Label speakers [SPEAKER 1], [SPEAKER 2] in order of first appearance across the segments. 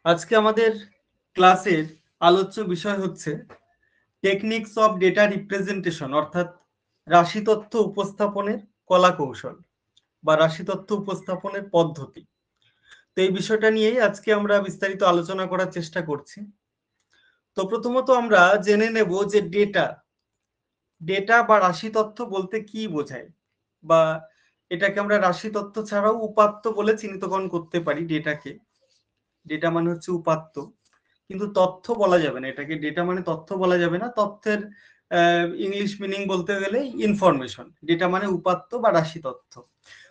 [SPEAKER 1] আজকে আমাদের ক্লাসের আলোচ্য বিষয় হচ্ছে টেকনিক্স অফ ডেটা রিপ্রেজেন্টেশন, অর্থাৎ রাশি তথ্য উপস্থাপনের কলা কৌশল বা রাশি তথ্য উপস্থাপনের পদ্ধতি। তো এই বিষয়টা নিয়েই আজকে আমরা বিস্তারিত আলোচনা করার চেষ্টা করছি। তো প্রথমত আমরা জেনে নেব যে ডেটা বা রাশি তথ্য বলতে কি বোঝায়, বা এটাকে আমরা রাশি তথ্য ছাড়াও উপাত্ত বলে চিহ্নিতকরণ করতে পারি। ডেটা মানে হচ্ছে উপাত্ত, কিন্তু তথ্য বলা যাবে না, এটাকে ডেটা মানে তথ্য বলা যাবে না। তথ্যের ইংলিশ মিনিং বলতে গেলে ইনফরমেশন। ডেটা মানে উপাত্ত বা রাশি তথ্য।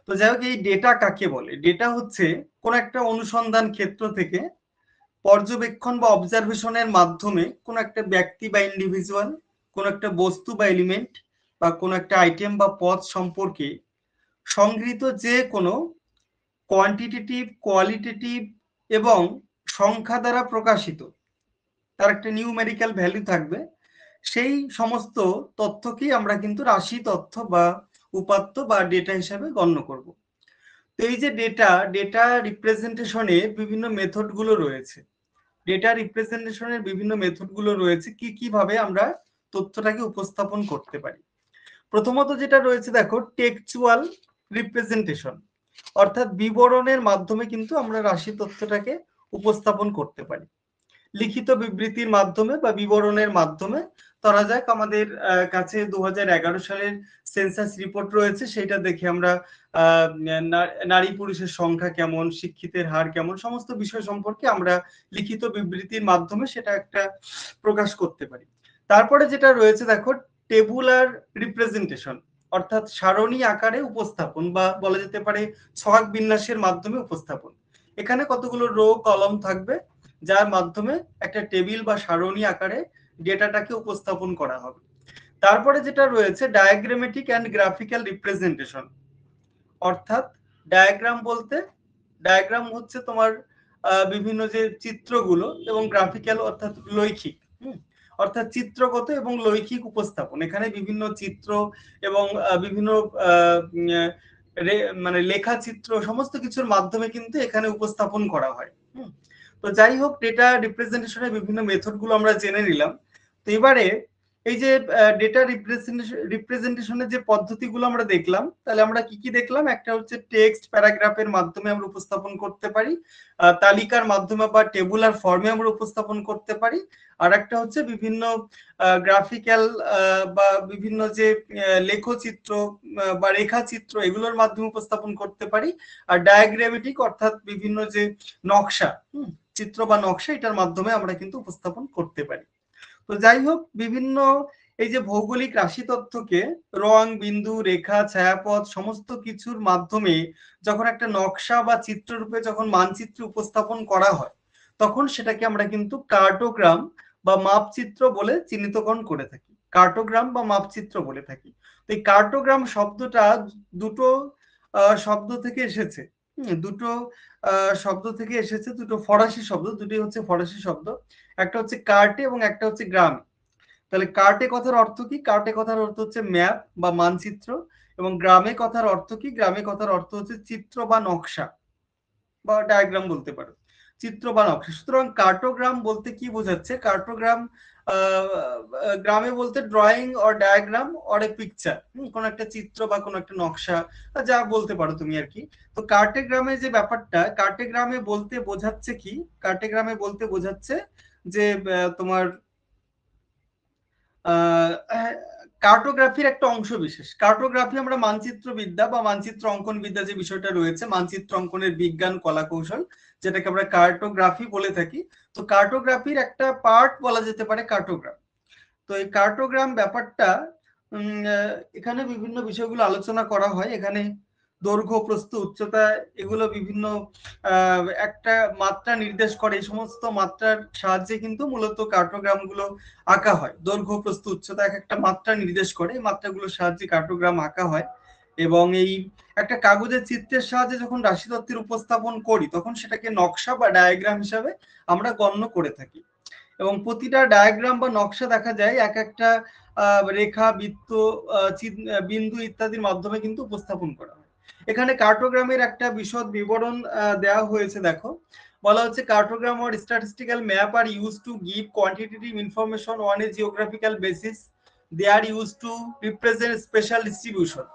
[SPEAKER 1] তো যাই হোক, এই ডেটা কাকে বলে? ডেটা হচ্ছে কোন একটা অনুসন্ধান ক্ষেত্র থেকে পর্যবেক্ষণ বা অবজারভেশনের মাধ্যমে কোন একটা ব্যক্তি বা ইন্ডিভিজুয়াল, কোন একটা বস্তু বা এলিমেন্ট বা কোন একটা আইটেম বা পদ সম্পর্কে সংগৃহীত যে কোনো কোয়ান্টিটেটিভ, কোয়ালিটেটিভ এবং সংখ্যা দ্বারা প্রকাশিত, তার একটা নিউমেরিক্যাল ভ্যালু থাকবে, সেই সমস্ত তথ্যকেই আমরা কিন্তু রাশি তথ্য বা উপাত্ত বা ডেটা হিসাবে গণ্য করব। তো এই যে ডেটা রিপ্রেজেন্টেশনের বিভিন্ন মেথডগুলো রয়েছে। ডেটা রিপ্রেজেন্টেশনের বিভিন্ন মেথডগুলো রয়েছে, কিভাবে আমরা তথ্যটাকে উপস্থাপন করতে পারি। প্রথমত যেটা রয়েছে, দেখো, টেক্সচুয়াল রিপ্রেজেন্টেশন, অর্থাৎ বিবরণের মাধ্যমে কিন্তু আমরা রাশি তথ্যটাকে উপস্থাপন করতে পারি। লিখিত বিবৃতির মাধ্যমে বা বিবরণের মাধ্যমে। ধরা যাক আমাদের কাছে 2011 সালের সেন্সাস রিপোর্ট রয়েছে, সেটা দেখে আমরা নারী পুরুষের সংখ্যা কেমন, শিক্ষিতের হার কেমন, সমস্ত বিষয় সম্পর্কে আমরা লিখিত বিবৃতির মাধ্যমে সেটা একটা প্রকাশ করতে পারি। তারপরে যেটা রয়েছে, দেখো, টেবুলার রিপ্রেজেন্টেশন, অর্থাৎ সারণী আকারে উপস্থাপন, বা বলা যেতে পারে ছক বিন্যাসের মাধ্যমে উপস্থাপন। এখানে কতগুলো রো কলম থাকবে, যার মাধ্যমে একটা টেবিল বা সারণী আকারে ডেটাটাকে উপস্থাপন করা হবে। তারপরে যেটা রয়েছে ডায়াগ্রামেটিক অ্যান্ড গ্রাফিক্যাল রিপ্রেজেন্টেশন, অর্থাৎ ডায়াগ্রাম হচ্ছে তোমার বিভিন্ন যে চিত্রগুলো, এবং গ্রাফিক্যাল অর্থাৎ লৈখিক, অর্থাৎ চিত্রগত এবং লৈখিক উপস্থাপন। এখানে বিভিন্ন চিত্র এবং বিভিন্ন মানে লেখা চিত্র, সমস্ত কিছুর মাধ্যমে কিন্তু এখানে উপস্থাপন করা হয়। তো যাই হোক, ডেটা রিপ্রেজেন্টেশনের বিভিন্ন মেথডগুলো আমরা জেনে নিলাম। তো এবারে এই যে ডেটা রিপ্রেজেন্টেশনের যে পদ্ধতিগুলো আমরা দেখলাম, তাহলে আমরা কি কি দেখলাম? একটা হচ্ছে টেক্সট প্যারাগ্রাফের মাধ্যমে আমরা উপস্থাপন করতে পারি, তালিকার মাধ্যমে বা টেবুলার ফর্মে আমরা উপস্থাপন করতে পারি, আর একটা হচ্ছে বিভিন্ন গ্রাফিক্যাল বা বিভিন্ন যে লেখচিত্র বা রেখাচিত্র, এগুলোর মাধ্যমে উপস্থাপন করতে পারি। আর ডায়াগ্রামেটিক অর্থাৎ বিভিন্ন যে নকশা, চিত্র বা নকশা, এটার মাধ্যমে আমরা কিন্তু উপস্থাপন করতে পারি। তো যাই হোক, বিভিন্ন এই যে ভৌগোলিক রাশি তথ্যকে রং, বিন্দু, রেখা, ছায়াপথ সমস্ত কিছুর মাধ্যমে যখন একটা নকশা বা চিত্ররূপে যখন মানচিত্রে উপস্থাপন করা হয়, তখন সেটাকে আমরা কিন্তু কার্টোগ্রাম বা মাপচিত্র বলে চিহ্নিতকরণ করে থাকি। কার্টোগ্রাম বা মাপচিত্র বলে থাকি। তো এই কার্টোগ্রাম শব্দটা দুটো শব্দ থেকে এসেছে। দুটো শব্দ থেকে এসেছে, দুটো ফরাসি শব্দ, দুটি হচ্ছে ফরাসি শব্দ। একটা হচ্ছে কার্টে এবং একটা হচ্ছে গ্রাম। তাহলে কার্টে কথার অর্থ কি? কার্টে কথার অর্থ হচ্ছে ম্যাপ বা মানচিত্র, এবং গ্রামে কথার অর্থ কি? গ্রামে কথার অর্থ হচ্ছে চিত্র বা নকশা বা ডায়াগ্রাম বলতে পারো, চিত্র বা নকশা। সুতরাং কার্টোগ্রাম বলতে কি বোঝাচ্ছে? কার্টোগ্রাম গ্রামে বলতে drawing or diagram or a picture, কোন একটা চিত্র বা কোন একটা নকশা, যা বলতে পারো তুমি আর কি। তো কার্টোগ্রামে যে ব্যাপারটা, কার্টোগ্রামে বলতে বোঝাচ্ছে কি? কার্টোগ্রামে বলতে বোঝাচ্ছে যে তোমার কার্টোগ্রাফির একটা অংশ বিশেষ। কার্টোগ্রাফি আমরা মানচিত্র বিদ্যা বা মানচিত্র অঙ্কন বিদ্যা যে বিষয়টা রয়েছে, মানচিত্র অঙ্কনের বিজ্ঞান কলা কৌশল, যেটাকে আমরা কার্টোগ্রাফি বলে থাকি। তো কার্টোগ্রাফির একটা পার্ট বলা যেতে পারে কার্টোগ্রাম। তো এই কার্টোগ্রাম ব্যাপারটা এখানে বিভিন্ন বিষয়গুলো আলোচনা করা হয়। এখানে দৈর্ঘ্য, প্রস্থ, উচ্চতা, এগুলো বিভিন্ন একটা মাত্রা নির্দেশ করে। এই সমস্ত মাত্রার সাহায্যে কিন্তু মূলত কার্টোগ্রাম গুলো আঁকা হয়। দৈর্ঘ্য, প্রস্থ, উচ্চতা এক একটা মাত্রা নির্দেশ করে, এই মাত্রাগুলোর সাহায্যে কার্টোগ্রাম আঁকা হয়। এবং এই একটা কাগজের চিত্রের সাহায্যে যখন রাশি তত্ত্বের উপস্থাপন করি, তখন সেটাকে নকশা বা ডায়াগ্রাম হিসাবে আমরা গণ্য করে থাকি। এবং প্রতিটা ডায়াগ্রাম বা নকশা দেখা যায় এক একটা রেখা, বৃত্ত, বিন্দু ইত্যাদির মাধ্যমে কিন্তু উপস্থাপন করা হয়। এখানে কার্টোগ্রামের একটা বিশদ বিবরণ দেওয়া হয়েছে। দেখো, বলা হচ্ছে কার্টোগ্রাম or statistical map are used to give quantitative information on a geographical basis. They are used to represent special distribution.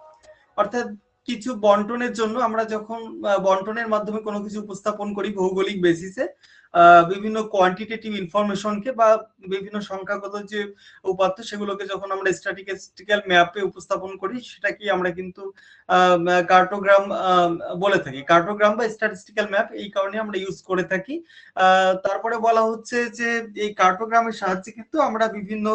[SPEAKER 1] অর্থাৎ কিছু বন্টনের জন্য আমরা যখন বন্টনের মাধ্যমে কোনো কিছু উপস্থাপন করি ভৌগোলিক বেসিসে, বিভিন্ন কোয়ান্টিটেটিভ ইনফরমেশনকে বা বিভিন্ন সংখ্যাগত যে উপাত্ত সেগুলোকে যখন আমরা স্ট্যাটিস্টিক্যাল ম্যাপে উপস্থাপন করি সেটাকে আমরা কিন্তু কার্টোগ্রাম বলে থাকি। কার্টোগ্রাম বা স্ট্যাটিস্টিক্যাল ম্যাপ এই কারণে আমরা ইউজ করে থাকি। তারপরে বলা হচ্ছে যে এই কার্টোগ্রামের সাহায্যে কিন্তু আমরা বিভিন্ন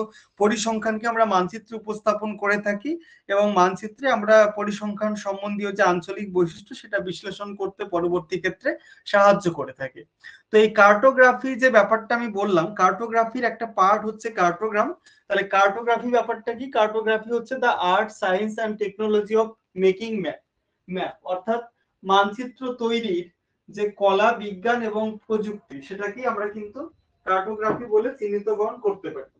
[SPEAKER 1] পরিসংখ্যানকে আমরা মানচিত্রে উপস্থাপন করে থাকি এবং মানচিত্রে আমরা পরিসংখ্যান সম্বন্ধীয় যে আঞ্চলিক বৈশিষ্ট্য সেটা বিশ্লেষণ করতে পরবর্তী ক্ষেত্রে সাহায্য করে থাকে। তো এই কার্টোগ্রাফি যে ব্যাপারটা আমি বললাম, কার্টোগ্রাফির একটা পার্ট হচ্ছে কার্টোগ্রাম। তাহলে কার্টোগ্রাফি ব্যাপারটা কি? কার্টোগ্রাফি হচ্ছে the art, science and technology of making map, অর্থাৎ মানচিত্র তৈরির যে কলা, বিজ্ঞান এবং প্রযুক্তি সেটাকে আমরা কিন্তু কার্টোগ্রাফি বলে চিহ্নিতকরণ করতে পারি।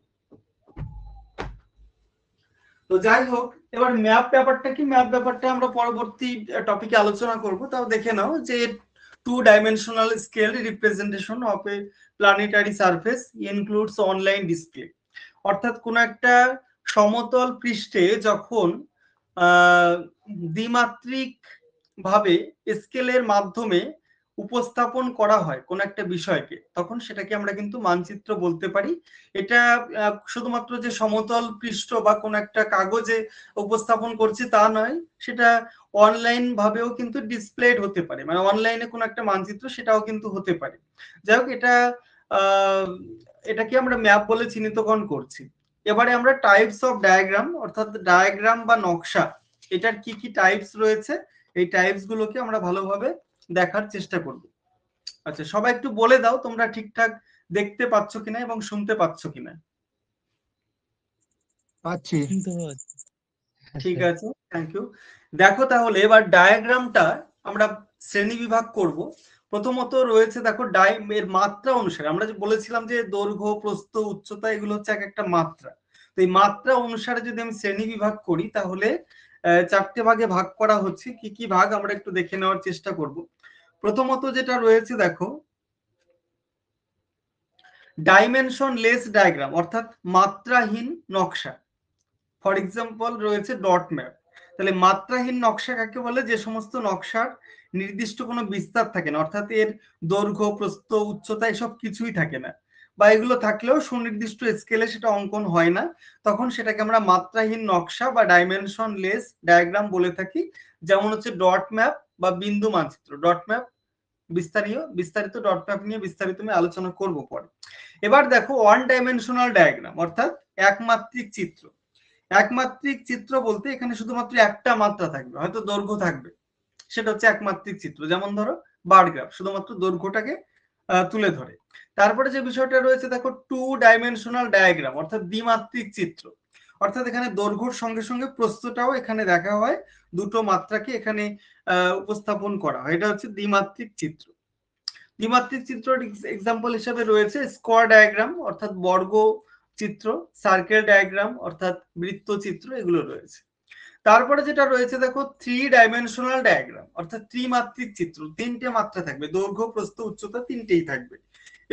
[SPEAKER 1] তো যাই হোক, এবার ম্যাপ ব্যাপারটা কি? ম্যাপ ব্যাপারটা আমরা পরবর্তী টপিকে আলোচনা করব। তাও দেখে নাও যে 2-dimensional scale representation of a planetary surface includes online display। অর্থাৎ কোন একটা সমতল পৃষ্ঠে যখন দ্বিমাত্রিক ভাবে স্কেলের মাধ্যমে উপস্থাপন করা হয় কোন একটা বিষয়কে, তখন সেটাকে আমরা কিন্তু মানচিত্র বলতে পারি। এটা শুধুমাত্র যে সমতল পৃষ্ঠ বা কোন একটা কাগজে উপস্থাপন করছি তা নয়, সেটা অনলাইন ভাবেও কিন্তু ডিসপ্লেড হতে পারে, মানে অনলাইনে কোন একটা মানচিত্র সেটাও কিন্তু হতে পারে। যাই হোক, এটাকে আমরা ম্যাপ বলে চিহ্নিতকরণ করছি। এবারে আমরা টাইপস অফ ডায়াগ্রাম, অর্থাৎ ডায়াগ্রাম বা নকশা, এটার কি কি টাইপস রয়েছে এই টাইপস গুলোকে আমরা ভালোভাবে দেখার চেষ্টা করব। আচ্ছা, সবাই একটু বলে দাও তোমরা ঠিকঠাক দেখতে পাচ্ছ কিনা এবং শুনতে পাচ্ছ কিনা।
[SPEAKER 2] পাচ্ছি।
[SPEAKER 1] ঠিক আছে, থ্যাংক ইউ। দেখো, তাহলে এবার ডায়াগ্রামটা আমরা শ্রেণী বিভাগ করব। প্রথমত রয়েছে, দেখো, এর মাত্রা অনুসারে আমরা যে বলেছিলাম যে দৈর্ঘ্য, প্রস্থ, উচ্চতা এগুলো হচ্ছে এক একটা মাত্রা। তো এই মাত্রা অনুসারে যদি আমি শ্রেণী বিভাগ করি তাহলে 4টে ভাগে ভাগ করা হচ্ছে। কি কি ভাগ আমরা একটু দেখে নেওয়ার চেষ্টা করব। প্রথমত যেটা রয়েছে, দেখো, ডাইমেনশন লেস ডায়াগ্রাম, অর্থাৎ মাত্রাহীন নকশা। ফর এক্সাম্পল রয়েছে ডট ম্যাপ। তাহলে মাত্রাহীন নকশা কাকে বলে? যে সমস্ত নকশার নির্দিষ্ট কোনো বিস্তার থাকে না, অর্থাৎ এর দৈর্ঘ্য, প্রস্থ, উচ্চতা এসব কিছুই থাকে না, বা এগুলো থাকলেও সুনির্দিষ্ট স্কেলে সেটা অঙ্কন হয় না, তখন সেটাকে আমরা মাত্রাহীন নকশা বা ডাইমেনশন লেস ডায়াগ্রাম বলে থাকি। যেমন হচ্ছে ডট ম্যাপ বা বিন্দু মানচিত্র। ডট ম্যাপ বিস্তারিত ডট ম্যাপ নিয়ে বিস্তারিত আমি আলোচনা করব পরে। এবার দেখো, ওয়ান ডাইমেনশনাল ডায়াগ্রাম, অর্থাৎ একমাত্রিক চিত্র। একমাত্রিক চিত্র বলতে এখানে শুধুমাত্র একটা মাত্রা থাকবে, হয়তো দৈর্ঘ্য থাকবে, সেটা হচ্ছে একমাত্রিক চিত্র। যেমন ধরো বার গ্রাফ, শুধুমাত্র দৈর্ঘ্যটাকে তুলে ধরে। তারপরে যে বিষয়টা রয়েছে, দেখো, 2-ডাইমেনশনাল ডায়াগ্রাম, অর্থাৎ দ্বিমাত্রিক চিত্র। অর্থাৎ এখানে দৈর্ঘ্যর সঙ্গে সঙ্গে প্রস্থটাও এখানে দেখা হয়, দুটো মাত্রাকে এখানে উপস্থাপন করা হয়। এটা হচ্ছে দ্বিমাত্রিক চিত্র। দ্বিমাত্রিক চিত্রের এক্সাম্পল হিসেবে রয়েছে স্কোয়ার ডায়াগ্রাম, অর্থাৎ বর্গ চিত্র, সার্কেল ডায়াগ্রাম অর্থাৎ বৃত্ত চিত্র, এগুলো রয়েছে। তারপরে যেটা রয়েছে, দেখো, 3-ডাইমেনশনাল ডায়াগ্রাম, অর্থাৎ ত্রিমাত্রিক চিত্র। 3টে মাত্রা থাকবে, দৈর্ঘ্য, প্রস্থ, উচ্চতা তিনটেই থাকবে।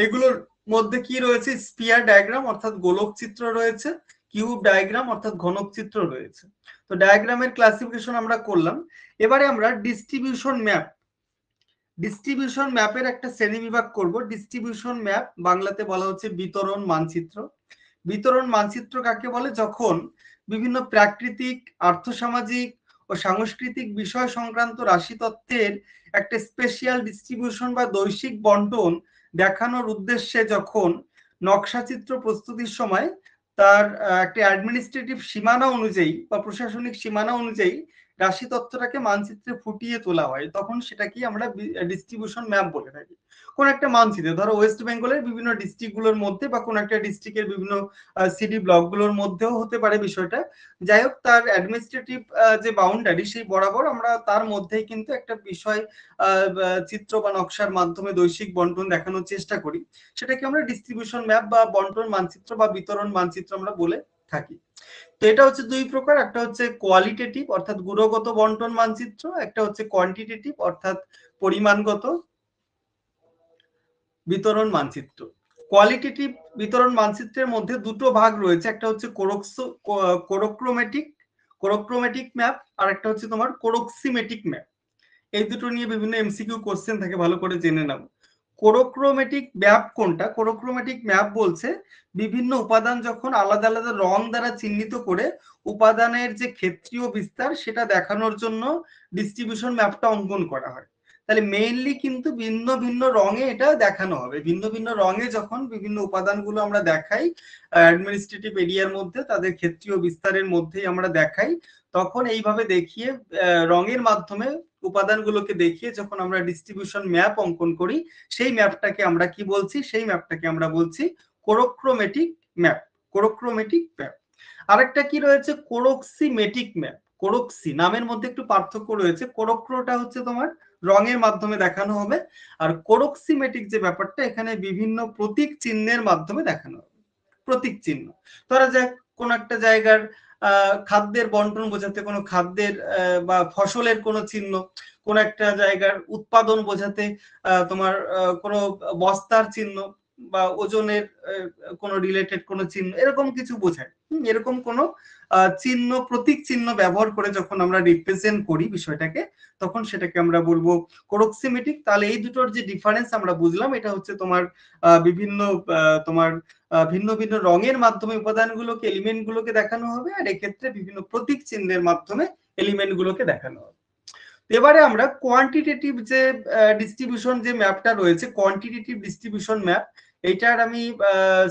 [SPEAKER 1] এগুলোর মধ্যে কি রয়েছে? স্পিয়ার ডায়াগ্রাম, অর্থাৎ গোলক চিত্র রয়েছে, কিউব ডায়াগ্রাম অর্থাৎ ঘনক চিত্র রয়েছে। তো ডায়াগ্রামের ক্লাসিফিকেশন আমরা করলাম। এবারে আমরা ডিস্ট্রিবিউশন ম্যাপের একটা শ্রেণী বিভাগ করব। ডিস্ট্রিবিউশন ম্যাপ বাংলাতে বলা হচ্ছে বিতরণ মানচিত্র। বিতরণ মানচিত্র কাকে বলে? যখন বিভিন্ন প্রাকৃতিক, আর্থসামাজিক ও সাংস্কৃতিক বিষয় সংক্রান্ত রাশি তত্ত্বের একটা স্পেশাল ডিস্ট্রিবিউশন বা বৈশ্বিক বন্টন দেখানোর উদ্দেশ্যে যখন নকশাচিত্র প্রস্তুতির সময় তার একটা অ্যাডমিনিস্ট্রেটিভ সীমানা অনুযায়ী বা প্রশাসনিক সীমানা অনুযায়ী রাশি তত্ত্বটাকে মানচিত্রে ফুটিয়ে তোলা হয়, তখন সেটাকে আমরা ডিস্ট্রিবিউশন ম্যাপ বলে থাকি। কোন একটা মানচিত্রে, ধরো ওয়েস্ট বেঙ্গলের বিভিন্ন ডিস্ট্রিক্টগুলোর মধ্যে বা কোন একটা ডিস্ট্রিক্টের বিভিন্ন সিটি ব্লকগুলোর মধ্যেও হতে পারে বিষয়টা। যাই হোক, তার অ্যাডমিনিস্ট্রেটিভ যে বাউন্ডারি সেই বরাবর আমরা তার মধ্যেই কিন্তু একটা বিষয় চিত্র বা নকশার মাধ্যমে বৈশ্বিক বন্টন দেখানোর চেষ্টা করি। সেটাকে আমরা ডিস্ট্রিবিউশন ম্যাপ বা বন্টন মানচিত্র বা বিতরণ মানচিত্র আমরা বলে থাকি। তো এটা হচ্ছে দুই প্রকার, একটা হচ্ছে কোয়ালিটেটিভ অর্থাৎ গুণগত বন্টন মানচিত্র, একটা হচ্ছে কোয়ান্টিটেটিভ অর্থাৎ পরিমাণগত বিতরণ মানচিত্র। কোয়ালিটেটিভ বিতরণ মানচিত্রের মধ্যে দুটো ভাগ রয়েছে, একটা হচ্ছে কোরোক্রোমেটিক ম্যাপ আর একটা হচ্ছে তোমার কোরক্সিমেটিক ম্যাপ। এই দুটো নিয়ে বিভিন্ন এমসিকিউ কোশ্চেন থাকে, ভালো করে জেনে নাও। কোরোক্রোমেটিক ম্যাপ কোনটা? কোরোক্রোমেটিক ম্যাপ বলছে বিভিন্ন উপাদান যখন আলাদা আলাদা রং দ্বারা চিহ্নিত করে উপাদানের যে ক্ষেত্রীয় বিস্তার সেটা দেখানোর জন্য ডিস্ট্রিবিউশন ম্যাপটা অঙ্কন করা হয়। তাহলে মেইনলি কিন্তু ভিন্ন ভিন্ন রঙে এটা দেখানো হবে। ভিন্ন ভিন্ন রঙে যখন বিভিন্ন উপাদানগুলো আমরা দেখাই অ্যাডমিনিস্ট্রেটিভ এরিয়ার মধ্যে, তাদের ক্ষেত্রীয় বিস্তারের মধ্যেই আমরা দেখাই, তখন এইভাবে দেখিয়ে রঙের মাধ্যমে উপাদানগুলোকে দেখিয়ে যখন আমরা ডিস্ট্রিবিউশন ম্যাপ অঙ্কন করি, সেই ম্যাপটাকে আমরা কি বলছি? সেই ম্যাপটাকে আমরা বলছি কোরোক্রোমেটিক ম্যাপ। কোরোক্রোমেটিক ম্যাপ। আরেকটা কি রয়েছে? কোরক্সিমেটিক ম্যাপ। কোরক্সি নামের মধ্যে একটু পার্থক্য রয়েছে। কোরোক্রোটা হচ্ছে তোমার রঙের মাধ্যমে দেখানো হবে, আর কোরক্সিমেটিক যে ব্যাপারটা, এখানে বিভিন্ন প্রতীক চিহ্নের মাধ্যমে দেখানো হবে। প্রতীক চিহ্ন, ধরা যাক কোন একটা জায়গার খাদ্যের বন্টন বোঝাতে কোনো খাদ্যের বা ফসলের কোনো চিহ্ন, কোন একটা জায়গার উৎপাদন বোঝাতে তোমার কোনো বস্তার চিহ্ন বা ওজনের কোনো রিলেটেড কোনো চিহ্ন, এরকম কিছু বোঝায়। এরকম কোনো চিহ্ন, প্রতীক চিহ্ন ব্যবহার করে যখন আমরা রিপ্রেজেন্ট করি বিষয়টাকে, তখন সেটাকে আমরা বলবো কোরক্সিমেটিক। তাহলে এই দুটোর যে ডিফারেন্স আমরা বুঝলাম, এটা হচ্ছে তোমার বিভিন্ন তোমার ভিন্ন ভিন্ন রঙের মাধ্যমে উপাদানগুলোকে, এলিমেন্টগুলোকে দেখানো হবে, আর এক্ষেত্রে বিভিন্ন প্রতীক চিহ্নের মাধ্যমে এলিমেন্টগুলোকে দেখানো হবে। এবারে আমরা কোয়ান্টিটেটিভ যে ডিস্ট্রিবিউশন যে ম্যাপটা রয়েছে, কোয়ান্টিটেটিভ ডিস্ট্রিবিউশন ম্যাপ, এইটার আমি